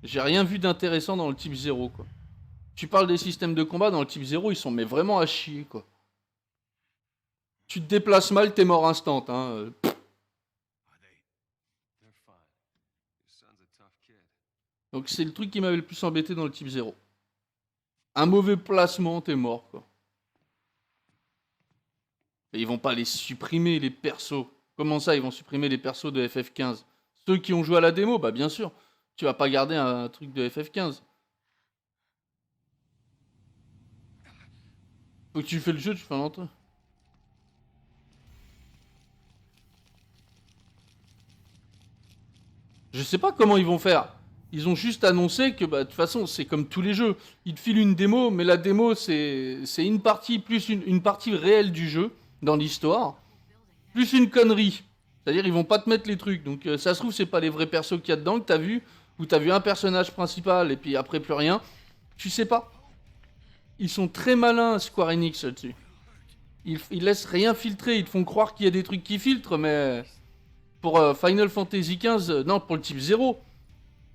J'ai rien vu d'intéressant dans le type 0 quoi. Tu parles des systèmes de combat dans le type 0, ils sont mais vraiment à chier quoi. Tu te déplaces mal, t'es mort instant, hein. Donc c'est le truc qui m'avait le plus embêté dans le type 0. Un mauvais placement, t'es mort quoi. Et ils vont pas les supprimer les persos. Comment ça ils vont supprimer les persos de FF15? Ceux qui ont joué à la démo, bah bien sûr. Tu vas pas garder un truc de FF15. Faut que tu fais le jeu, tu fais un entrée. Je sais pas comment ils vont faire. Ils ont juste annoncé que, bah, de toute façon, c'est comme tous les jeux. Ils te filent une démo, mais la démo, c'est une partie plus une partie réelle du jeu, dans l'histoire, plus une connerie. C'est-à-dire, ils vont pas te mettre les trucs. Donc, ça se trouve, c'est pas les vrais persos qu'il y a dedans que t'as vu, ou t'as vu un personnage principal, et puis après, plus rien. Tu sais pas. Ils sont très malins, Square Enix, là-dessus. Ils laissent rien filtrer. Ils te font croire qu'il y a des trucs qui filtrent, mais... Pour Final Fantasy XV, non, pour le type 0.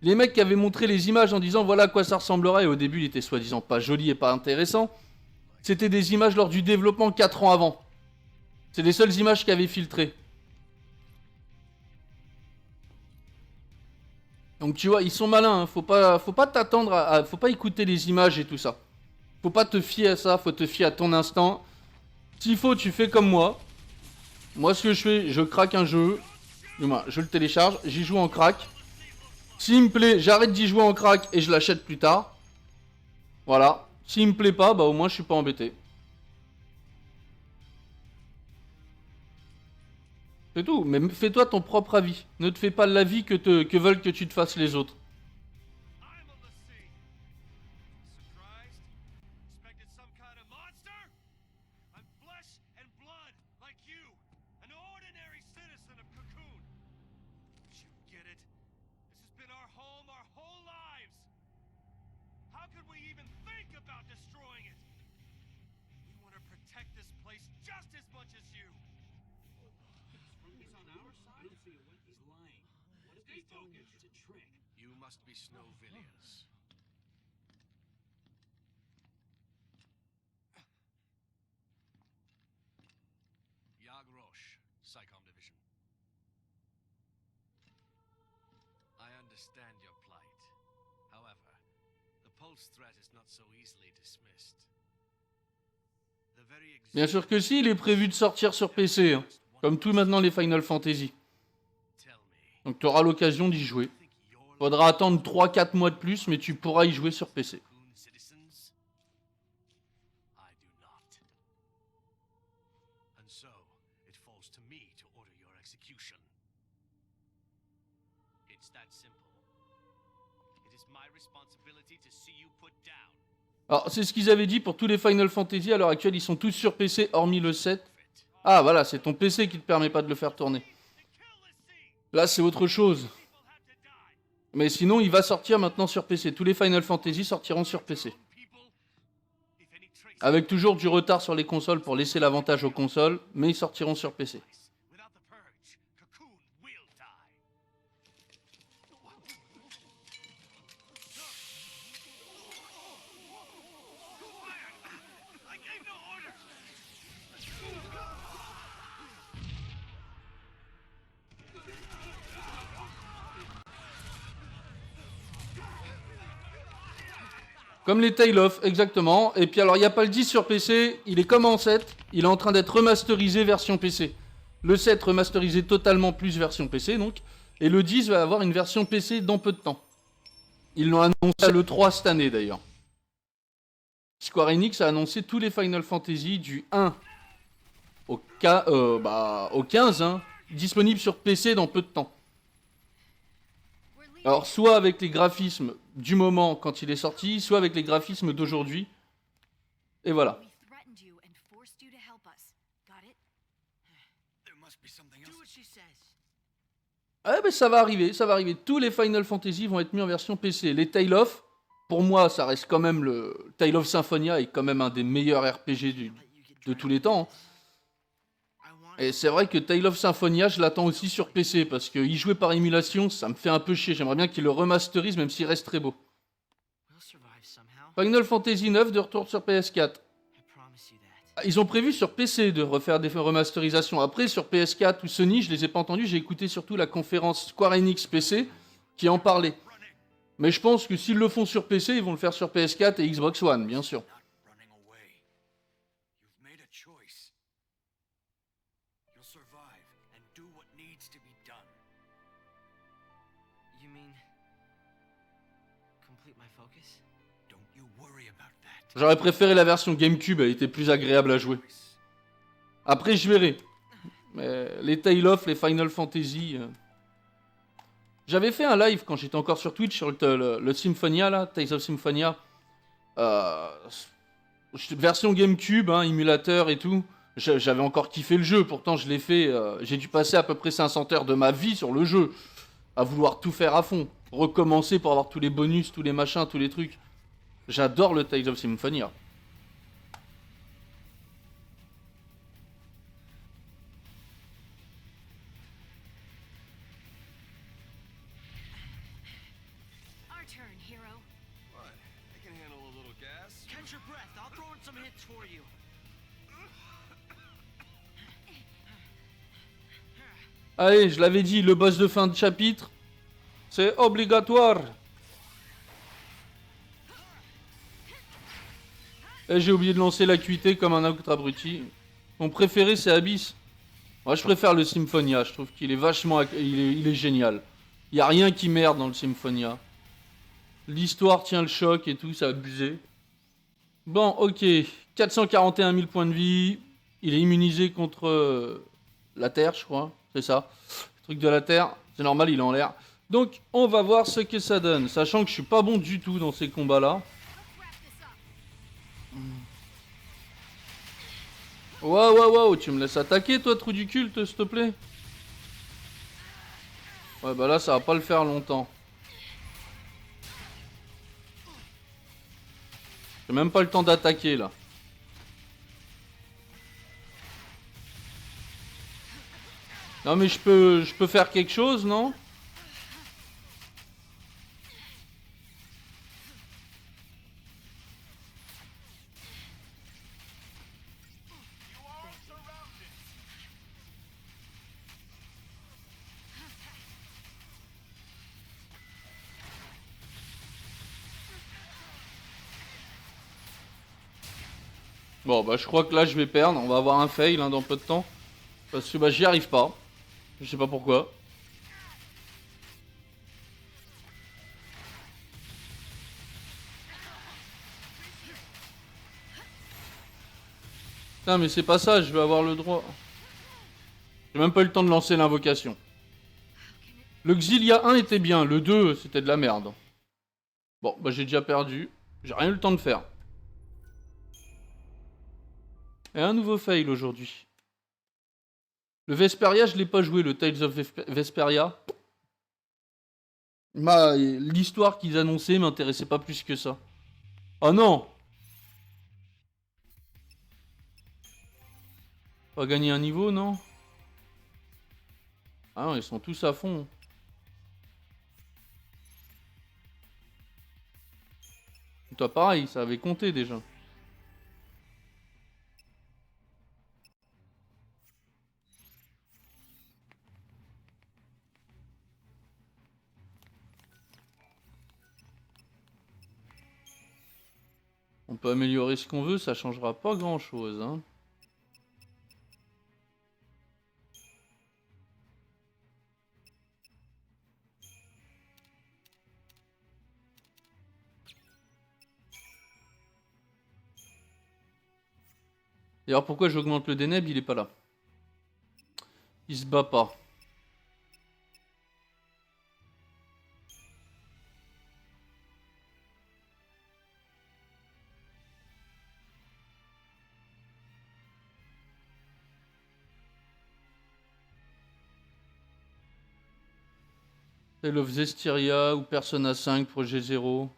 Les mecs qui avaient montré les images en disant voilà à quoi ça ressemblerait, et au début il était soi-disant pas joli et pas intéressant. C'était des images lors du développement 4 ans avant. C'est les seules images qui avaient filtré. Donc tu vois, ils sont malins, hein. Faut pas t'attendre faut pas écouter les images et tout ça. Faut pas te fier à ça, faut te fier à ton instinct. S'il faut, tu fais comme moi. Moi ce que je fais, je craque un jeu. Je le télécharge, j'y joue en crack. S'il me plaît, j'arrête d'y jouer en crack et je l'achète plus tard. Voilà. S'il me plaît pas, bah au moins je suis pas embêté. C'est tout. Mais fais-toi ton propre avis. Ne te fais pas l'avis que veulent que tu te fasses les autres. You must be Snow Villiers. Yag Roche, Psycom Division. I understand your plight. However, the Pulse threat is not so easily dismissed. The very Bien sûr que si, il est prévu de sortir sur PC, hein, comme tout maintenant les Final Fantasy. Tell me, Donc tu auras l'occasion d'y jouer. Faudra attendre 3-4 mois de plus, mais tu pourras y jouer sur PC. Cocoon citizens? I do not. And so, it falls to me to order your execution. It's that simple. It is my responsibility to see you put down. Alors c'est ce qu'ils avaient dit pour tous les Final Fantasy, à l'heure actuelle ils sont tous sur PC, hormis le 7. Ah voilà, c'est ton PC qui te permet pas de le faire tourner. Là c'est autre chose. Mais sinon il va sortir maintenant sur PC. Tous les Final Fantasy sortiront sur PC. Avec toujours du retard sur les consoles pour laisser l'avantage aux consoles, mais ils sortiront sur PC. Without the purge, Cocoon will die. I gave no order. Comme les Tale of, exactement. Et puis alors il n'y a pas le 10 sur PC, il est comme en 7, il est en train d'être remasterisé version PC. Le 7 remasterisé totalement plus version PC donc. Et le 10 va avoir une version PC dans peu de temps. Ils l'ont annoncé à l'E3 cette année d'ailleurs. Square Enix a annoncé tous les Final Fantasy du 1 au 15, hein, disponibles sur PC dans peu de temps. We're leaving. Alors soit avec les graphismes du moment quand il est sorti, soit avec les graphismes d'aujourd'hui. Et voilà. We threatened you and forced you to help us. Got it? There must be something Do else. what she says. Ah mais ça va arriver, ça va arriver. Tous les Final Fantasy vont être mis en version PC. Les Tale of, pour moi, ça reste quand même le Tale of Symphonia est quand même un des meilleurs RPG de tous les temps, hein. I want Et c'est vrai que Tale of Symphonia, je l'attends aussi sur PC parce que y jouer par émulation, ça me fait un peu chier. J'aimerais bien qu'il le remasterise, même s'il reste très beau. We'll survive somehow. Final Fantasy 9 de retour sur PS4. I promise you that. Ils ont prévu sur PC de refaire des remasterisations. Après, sur PS4 ou Sony, je les ai pas entendus. J'ai écouté surtout la conférence Square Enix PC qui en parlait. Mais je pense que s'ils le font sur PC, ils vont le faire sur PS4 et Xbox One, bien sûr. Not running away. You've made a choice. You'll survive and do what needs to be done. You mean complete my focus? Don't you worry about that. J'aurais préféré la version GameCube, elle était plus agréable à jouer. Après, je verrai. Mais les Tale of, les Final Fantasy... J'avais fait un live quand j'étais encore sur Twitch sur le Symphonia, là, Tales of Symphonia. Version GameCube, hein, émulateur et tout. J'avais encore kiffé le jeu, pourtant je l'ai fait... j'ai dû passer à peu près 500 heures de ma vie sur le jeu. À vouloir tout faire à fond. Recommencer pour avoir tous les bonus, tous les machins, tous les trucs. J'adore le Tales of Symphonia. Our turn, hero. What? I can handle a little gas. Catch your breath. I'll throw in some hits for you. Allez, je l'avais dit, le boss de fin de chapitre, c'est obligatoire. Et j'ai oublié de lancer l'acuité comme un autre abruti. Mon préféré, c'est Abyss. Moi, je préfère le Symphonia. Je trouve qu'il est vachement... Il est génial. Il n'y a rien qui merde dans le Symphonia. L'histoire tient le choc et tout, c'est abusé. Bon, ok. 441 000 points de vie. Il est immunisé contre la Terre, je crois. C'est ça. Le truc de la Terre. C'est normal, il est en l'air. Donc, on va voir ce que ça donne. Sachant que je suis pas bon du tout dans ces combats-là. Wow, tu me laisses attaquer, toi, trou du culte, s'il te plaît? Ouais, bah là, ça va pas le faire longtemps. J'ai même pas le temps d'attaquer, là. Non mais je peux faire quelque chose, non? Bon bah je crois que là je vais perdre, on va avoir un fail hein, dans peu de temps. Parce que bah j'y arrive pas. Je sais pas pourquoi. Putain mais c'est pas ça, je vais avoir le droit. J'ai même pas eu le temps de lancer l'invocation. Le Xilia 1 était bien, le 2 c'était de la merde. Bon bah j'ai déjà perdu. J'ai rien eu le temps de faire. Et un nouveau fail aujourd'hui. Le Vesperia, je l'ai pas joué, le Tales of Vesperia. L'histoire qu'ils annonçaient m'intéressait pas plus que ça. Oh non! Pas gagner un niveau, non? Ah non, ils sont tous à fond. Toi pareil, ça avait compté déjà. On peut améliorer ce qu'on veut, ça changera pas grand chose, hein. D'ailleurs, pourquoi j'augmente le Deneb, il est pas là. Il se bat pas. Tale of Zestiria ou Persona 5 pour G0.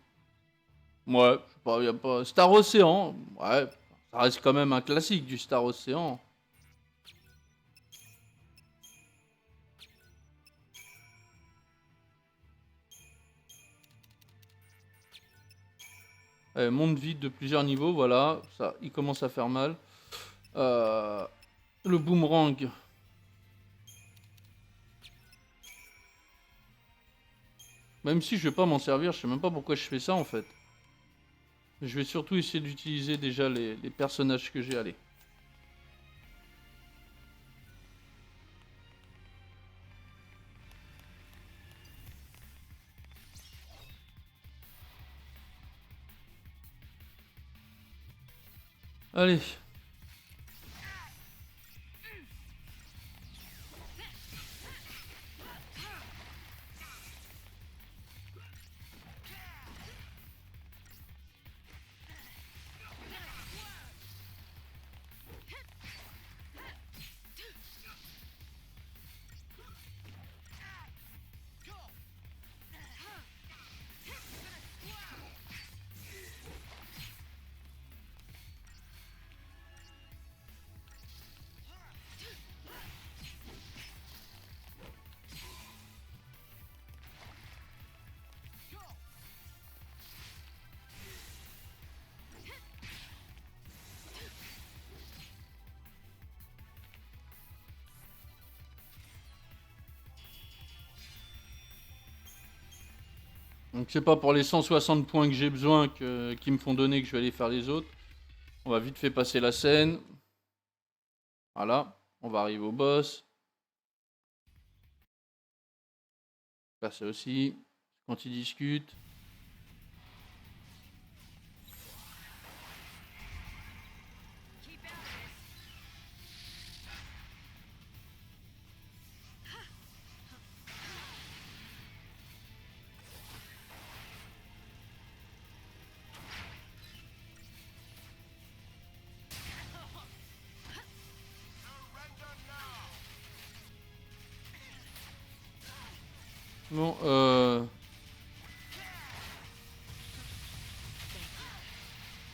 Ouais, je sais pas, y a pas. Star Ocean, ouais, ça reste quand même un classique du Star Ocean. Monde vide de plusieurs niveaux, voilà, ça, il commence à faire mal. Le boomerang. Même si je vais pas m'en servir, je sais même pas pourquoi je fais ça en fait. Je vais surtout essayer d'utiliser déjà les personnages que j'ai, allez. Allez. Donc c'est pas pour les 160 points que j'ai besoin qui me font donner que je vais aller faire les autres. On va vite fait passer la scène. Voilà, on va arriver au boss. Passer aussi, quand ils discutent. Bon,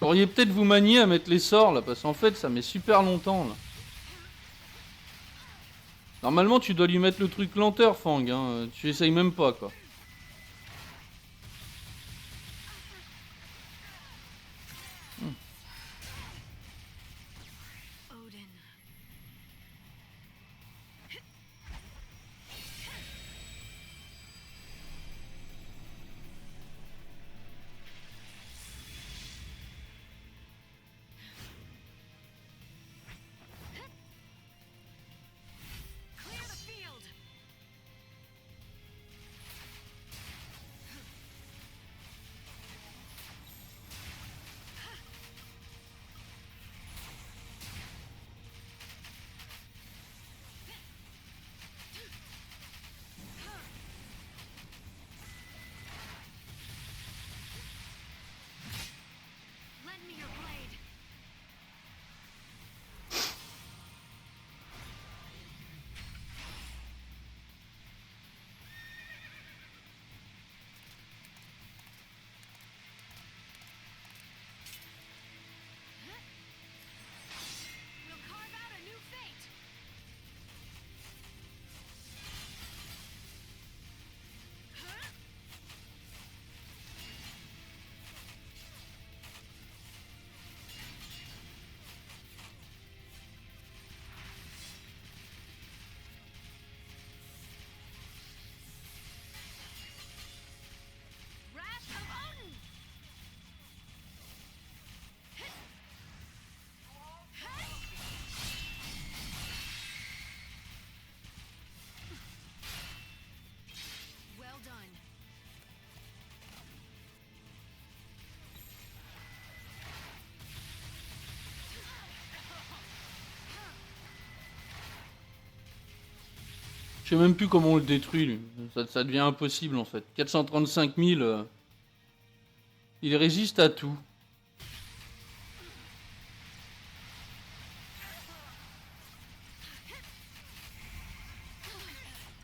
Vous pourriez peut-être vous manier à mettre les sorts là, parce qu'en fait ça met super longtemps là. Normalement, tu dois lui mettre le truc lenteur, Fang. Hein. Tu essayes même pas, quoi. Odin. Clear the field. Lend me your blade. We'll carve out a new fate. Wrath of Odin. Well done. Je sais même plus comment on le détruit, lui. Ça devient impossible, en fait. 435 000... Il résiste à tout.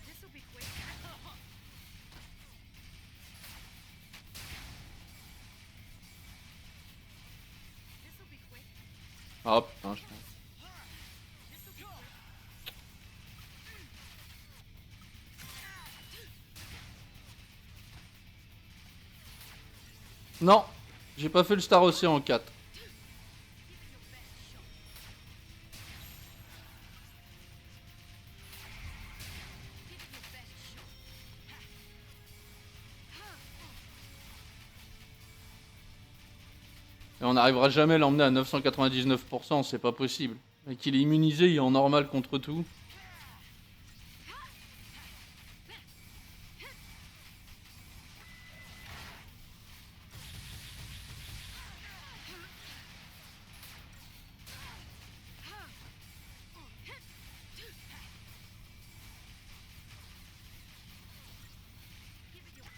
This'll be quick. This'll be quick. Ah, putain, je pense. This'll be quick. Non, j'ai pas fait le Star Ocean en 4. Et on n'arrivera jamais à l'emmener à 999%, c'est pas possible. Et qu'il est immunisé, il est en normal contre tout.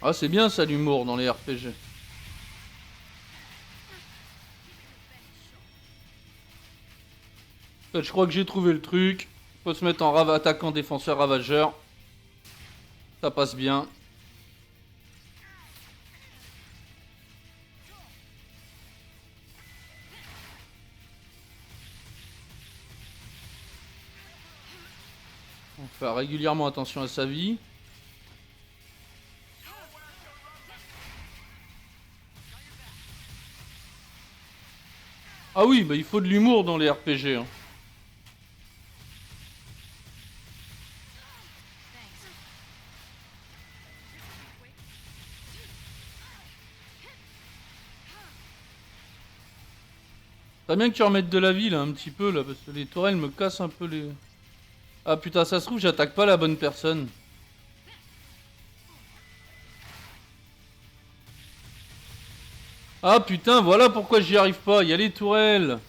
Ah, c'est bien ça l'humour dans les RPG. En fait, je crois que j'ai trouvé le truc. Faut se mettre en attaquant, défenseur, ravageur. Ça passe bien. On fait régulièrement attention à sa vie. Ah oui, bah il faut de l'humour dans les RPG. Hein. T'as bien que tu remettes de la vie là un petit peu là, parce que les tourelles me cassent un peu les... Ah putain, ça se trouve j'attaque pas la bonne personne. Ah putain, voilà pourquoi j'y arrive pas, il y a les tourelles.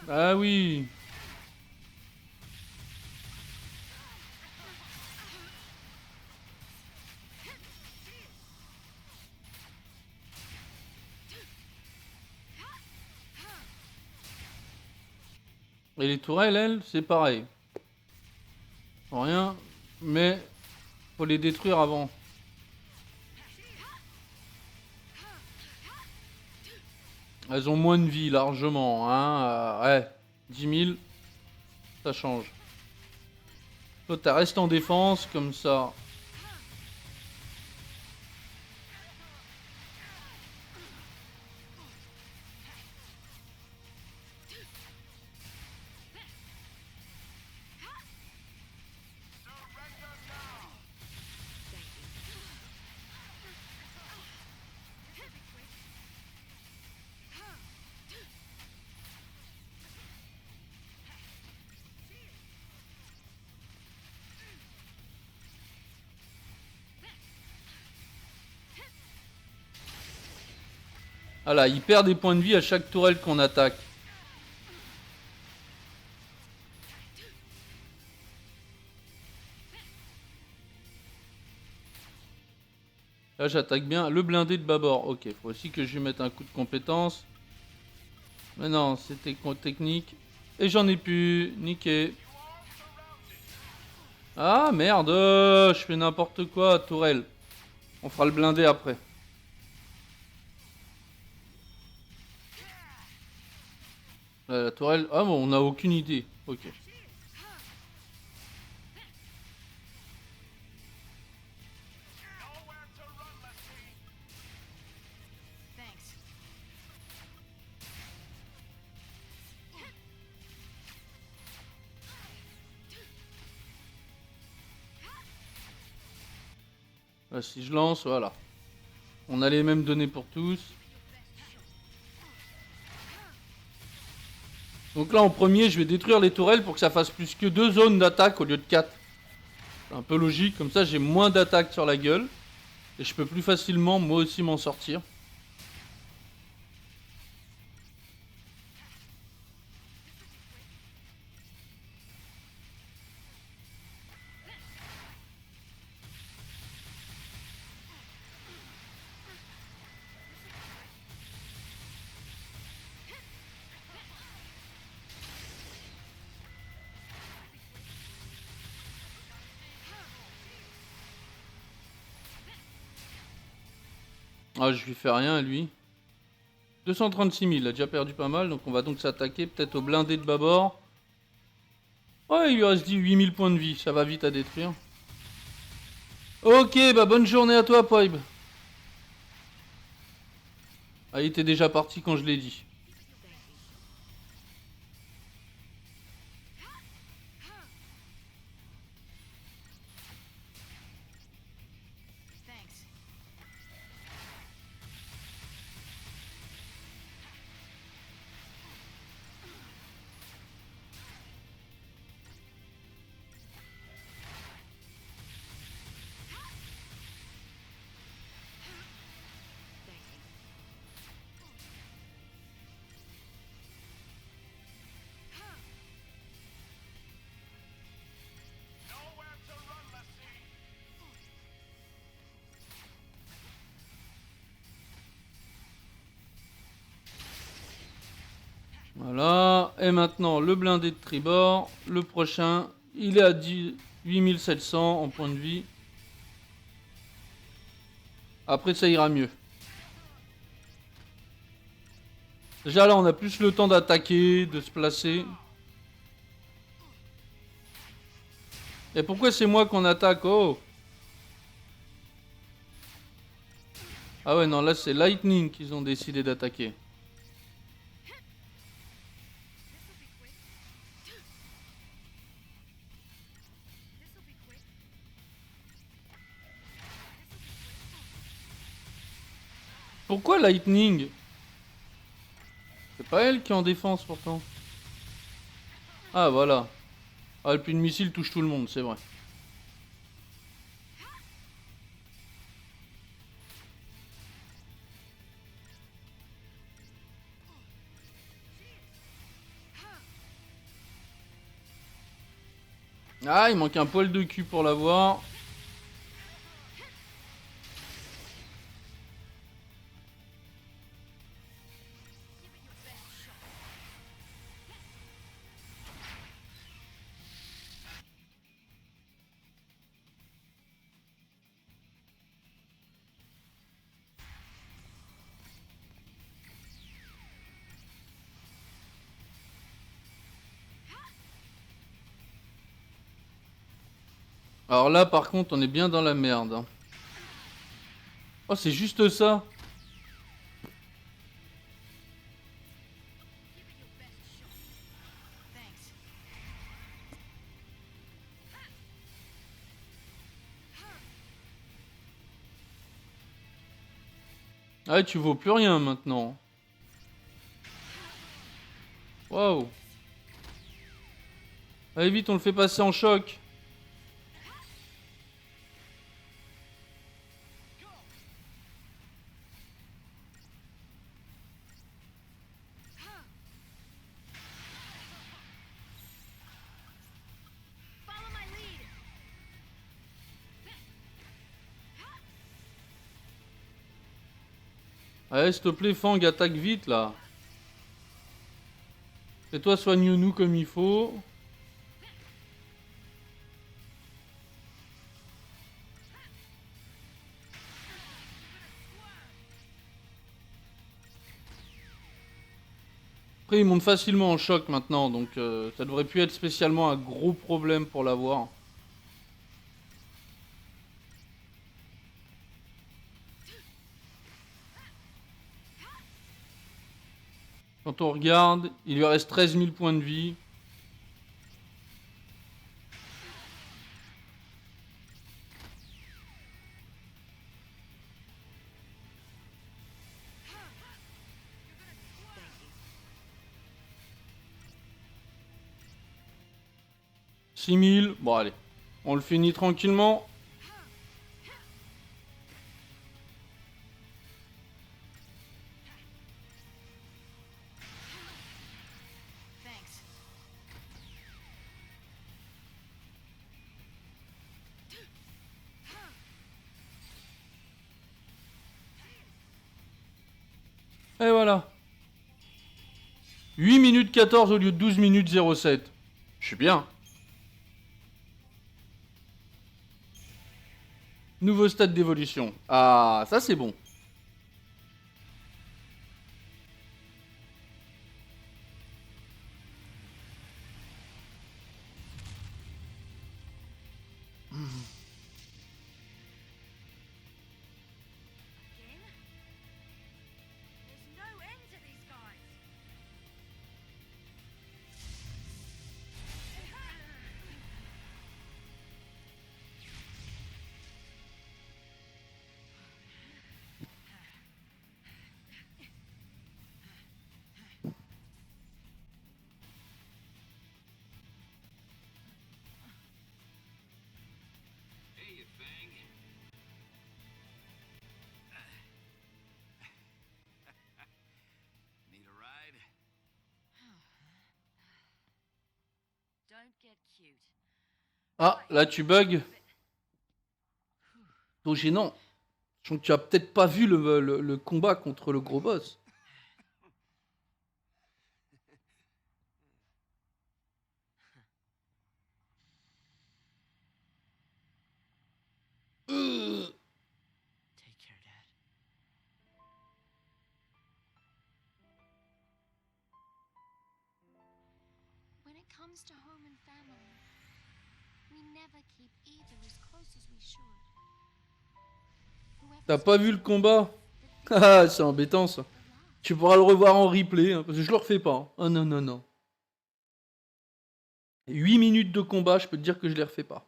Ah oui. Et les tourelles, elles, c'est pareil. Rien, mais faut les détruire avant. Elles ont moins de vie, largement, hein. Ouais, 10 000. Ça change. Toi, t'as resté en défense, comme ça. Voilà, il perd des points de vie à chaque tourelle qu'on attaque. Là, j'attaque bien le blindé de bâbord. Ok, faut aussi que je lui mette un coup de compétence. Mais non, c'était technique. Et j'en ai plus. Niqué. Ah, merde. Je fais n'importe quoi, tourelle. On fera le blindé après. La tourelle... Ah bon, on n'a aucune idée. Ok. Thanks. Là, si je lance, voilà. On a les mêmes données pour tous. Donc là, en premier, je vais détruire les tourelles pour que ça fasse plus que 2 zones d'attaque au lieu de 4. C'est un peu logique. Comme ça, j'ai moins d'attaques sur la gueule. Et je peux plus facilement, moi aussi, m'en sortir. Ah, je lui fais rien, lui. 236 000, il a déjà perdu pas mal. Donc on va donc s'attaquer peut-être au blindé de bâbord. Ouais, il lui reste dit 8000 points de vie. Ça va vite à détruire. Ok, bah bonne journée à toi, Poib. Ah, il était déjà parti quand je l'ai dit. Thanks. Voilà. Et maintenant, le blindé de tribord. Le prochain, il est à 8700 en point de vie. Après, ça ira mieux. Déjà là, on a plus le temps d'attaquer, de se placer. Et pourquoi c'est moi qu'on attaque? Oh! Ah ouais, non, là c'est Lightning qu'ils ont décidé d'attaquer. Pourquoi Lightning? C'est pas elle qui est en défense pourtant. Ah voilà. Ah, le puits de missile touche tout le monde, c'est vrai. Ah, il manque un poil de cul pour l'avoir. Alors là, par contre, on est bien dans la merde. Hein. Oh, c'est juste ça. Thanks. Ah ouais, tu vaux plus rien maintenant. Waouh. Allez vite, on le fait passer en choc. Follow my lead. Allez, s'il te plaît, Fang, attaque vite là. Et toi, soigne-nous comme il faut. Après, il monte facilement en choc maintenant, donc ça devrait plus être spécialement un gros problème pour l'avoir. Quand on regarde, il lui reste 13 000 points de vie. « 6000, bon allez, on le finit tranquillement. Thanks. Et voilà. 8 minutes 14 au lieu de 12 minutes 07. Je suis bien. Nouveau stade d'évolution. Ah, ça c'est bon. Again? There's no end to these guys. Hey, you Fang. Need a ride? Don't get cute. Ah, là tu bugs. Trop gênant. Je sens que tu as peut-être pas vu le combat contre le gros boss. Take care, Dad. When it comes to home and family, we never keep either as close as we should. T'as pas vu le combat? Ah, c'est embêtant ça. Tu pourras le revoir en replay, hein, parce que je le refais pas. Hein. Oh non, non, non. 8 minutes de combat, je peux te dire que je les refais pas.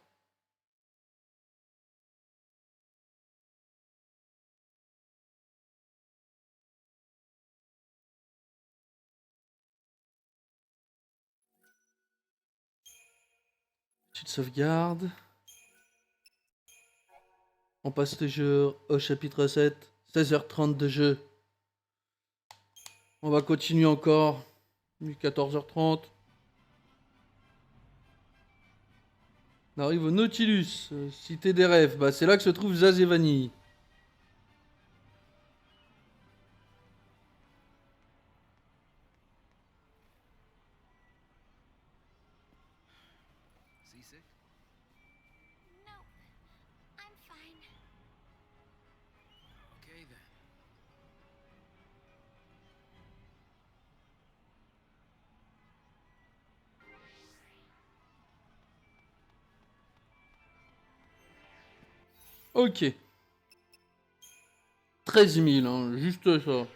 Petite sauvegarde. On passe le jeu au chapitre 7. 16h30 de jeu. On va continuer encore. 14h30. On arrive au Nautilus, cité des rêves. Bah, c'est là que se trouve Zaz et Vanille. Seasick? No, I'm fine. Okay then. Ok. 13 000, hein, juste ça.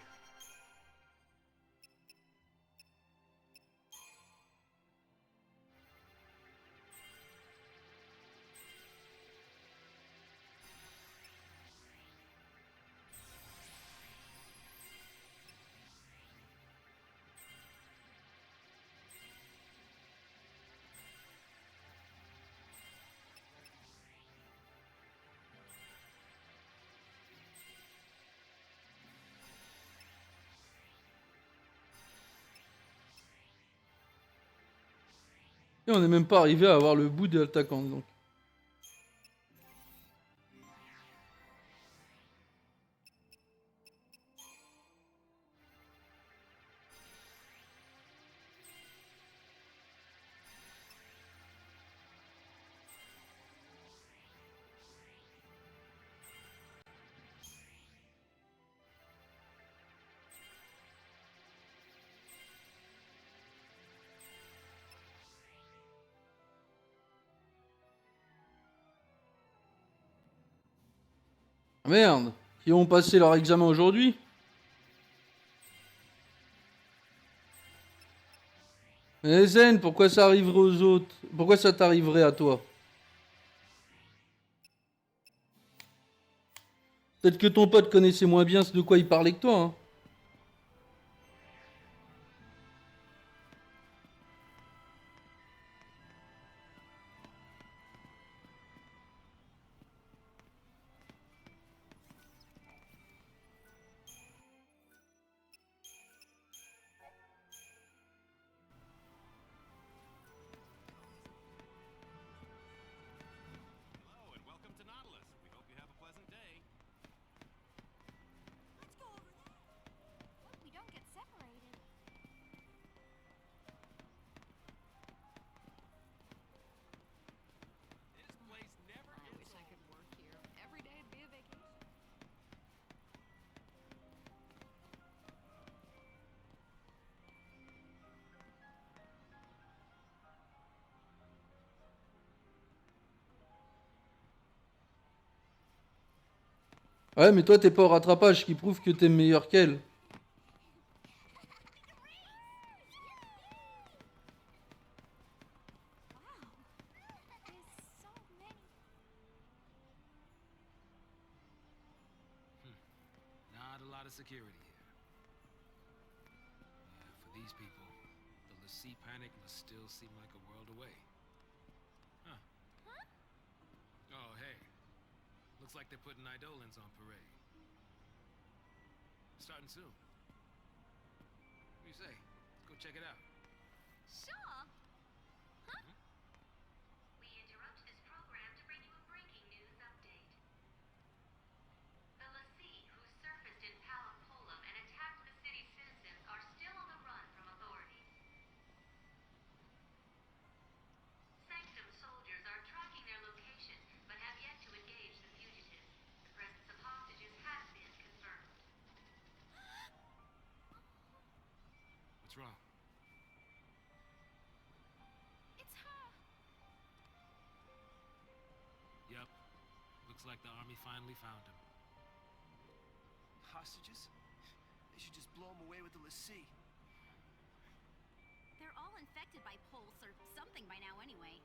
Et on n'est même pas arrivé à avoir le bout de l'attaquant, donc. Ah, merde, qui ont passé leur examen aujourd'hui? Mais Zen, pourquoi ça arriverait aux autres? Pourquoi ça t'arriverait à toi? Peut-être que ton pote connaissait moins bien ce de quoi il parlait que toi, hein. Hello, and welcome to Nautilus. We hope you have a pleasant day. Let's go over there. Hope we don't get separated. This place never I gets wish I old. could work here. Every day would be a vacation. Ouais, mais toi, t'es pas au rattrapage, ce qui prouve que t'es meilleur qu'elle. Wow. There's so many. Not a lot of security here. Yeah, for these people, the Lassie panic must still seem like a world away. Huh. Oh, hey. Looks like they're putting Eidolons on parade. Starting soon. What do you say? Let's go check it out. Sure. We interrupt this program to bring you a breaking news update. The Lassie, who surfaced in Palapolum and attacked the city's citizens, are still on the run from authorities. Sanctum soldiers are tracking their location, but have yet to engage the fugitives. The presence of hostages has been confirmed. What's wrong? It's her. Yup. Looks like the army finally found him. Hostages? They should just blow them away with the Lassie. They're all infected by pulse or something by now anyway.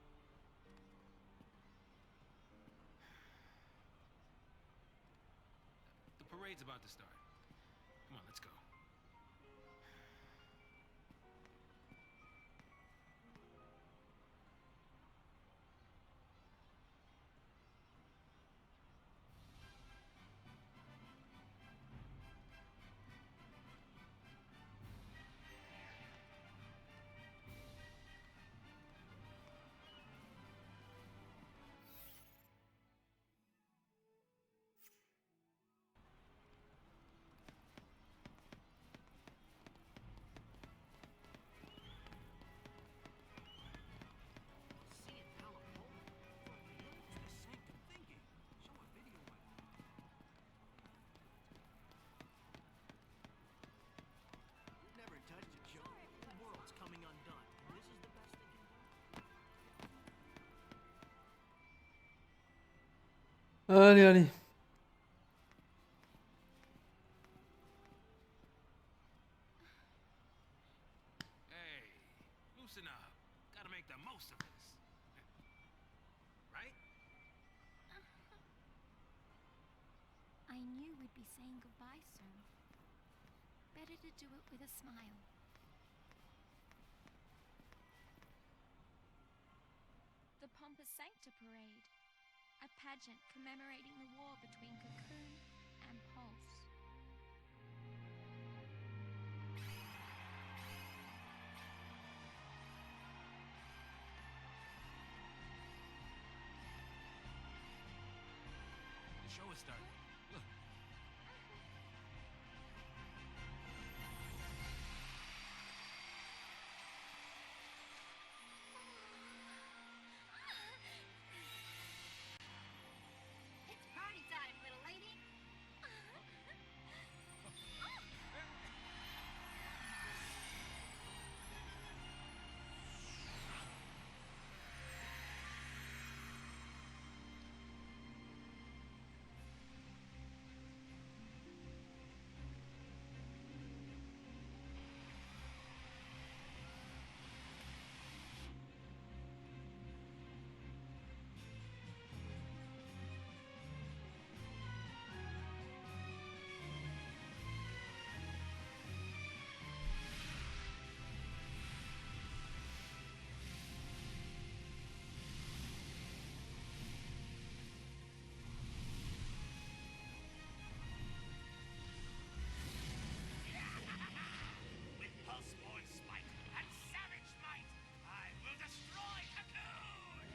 The parade's about to start. Come on, let's go. Allez, allez. Hey, loosen up. Gotta make the most of this. Right? I knew we'd be saying goodbye soon. Better to do it with a smile. The Pompa Sancta Parade, a pageant commemorating the war between Cocoon and Pulse. The show is starting. Look. It's party time, little lady. With Pulseborn Spite and Savage Might, I will destroy Cocoon!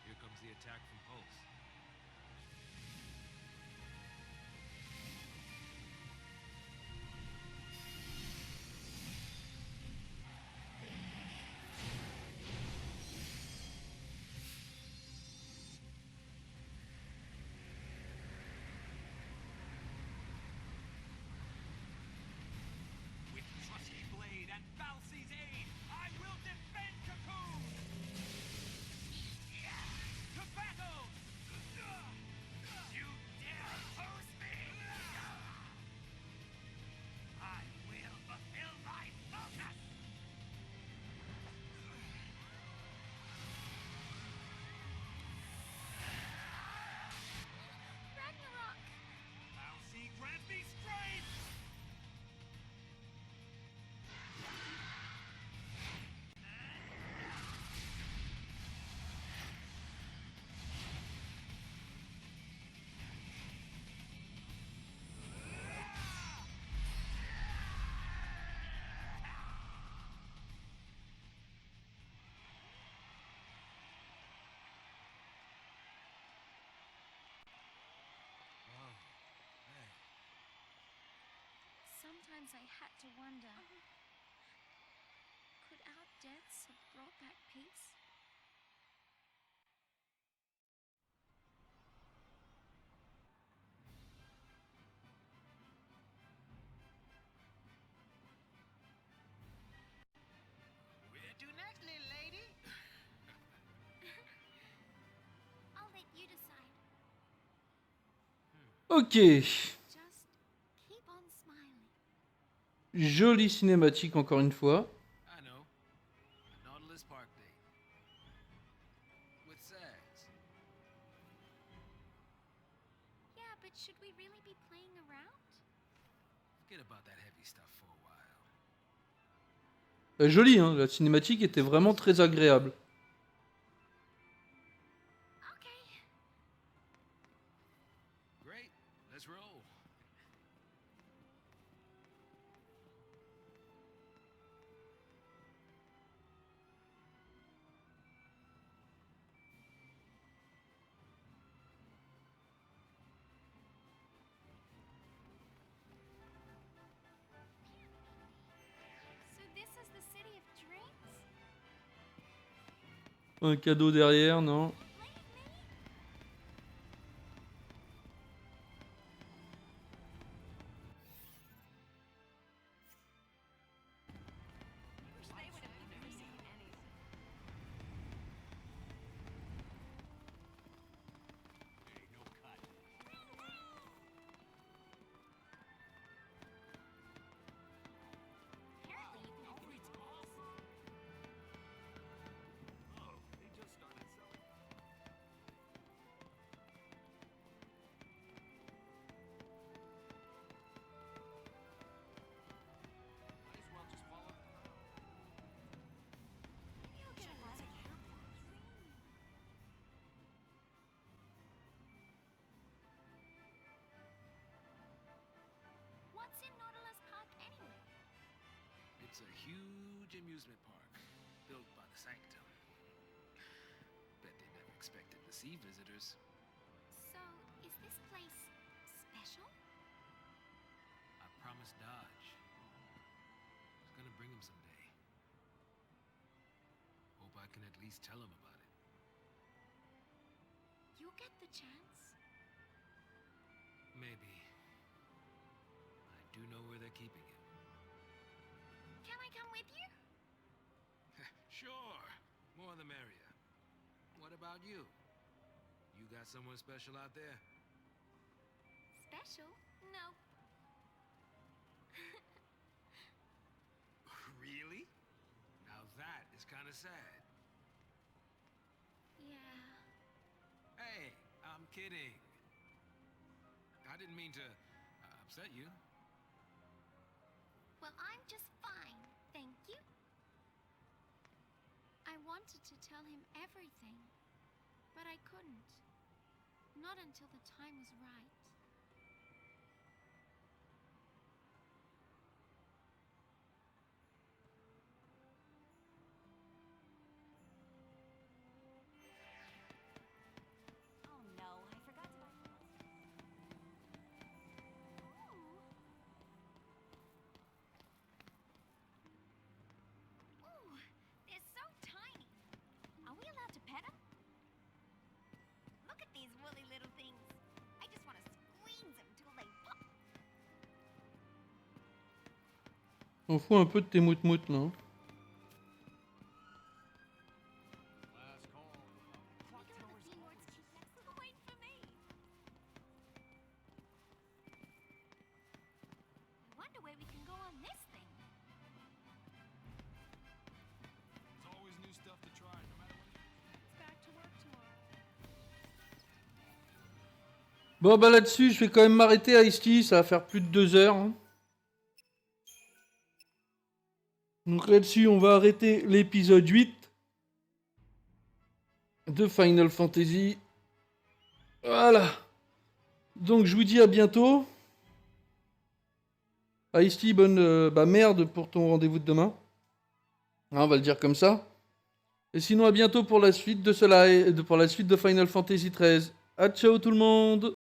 Here comes the attack from Pulse. With Trusty Blade and Falsey's aid, I will defend Cocoon! To battle! You dare oppose me? I will fulfill my focus! Ragnarok! Falsey, grant me strength! Sometimes I had to wonder, could our deaths have brought back peace? Where to next, little lady? I'll let you decide. Ok. Just keep on smiling. Jolie cinématique encore une fois. I know. A Nautilus Park Day. With Sags. Yeah, but should we really be playing around? Forget about that heavy stuff for a while. Jolie, hein. La cinématique était vraiment très agréable. Okay. Great. Let's roll. So this is the city of dreams? Un cadeau derrière, non? It's a huge amusement park built by the Sanctum. Bet they never expected to see visitors. So, is this place special? I promised Dodge. I was gonna bring him someday. Hope I can at least tell him about it. You'll get the chance. Maybe. I do know where they're keeping him. Can I come with you? Sure. More the merrier. What about you? You got someone special out there? Special? No. Really? Now that is kind of sad. Yeah. Hey, I'm kidding. I didn't mean to upset you. Well, I'm just fine, thank you. I wanted to tell him everything, but I couldn't. Not until the time was right. Oh no, I forgot to buy. Ooh, they're so tiny. Are we allowed to pet them? Look at these woolly little things. I just want to squeeze them till they pop. On fout un peu de tes moutes-moutes, là. Hein. Wait for me. I wonder where we can go on this thing. There's always new stuff to try, no matter what. It's back to work tomorrow. Bon, bah là-dessus, je vais quand même m'arrêter à Ice-T, ça va faire plus de 2 heures. Hein. Donc là-dessus, on va arrêter l'épisode 8 de Final Fantasy. Voilà. Donc je vous dis à bientôt. Ice-T, bonne merde pour ton rendez-vous de demain. Hein, on va le dire comme ça. Et sinon à bientôt pour la suite de pour la suite de Final Fantasy 13. À ciao tout le monde.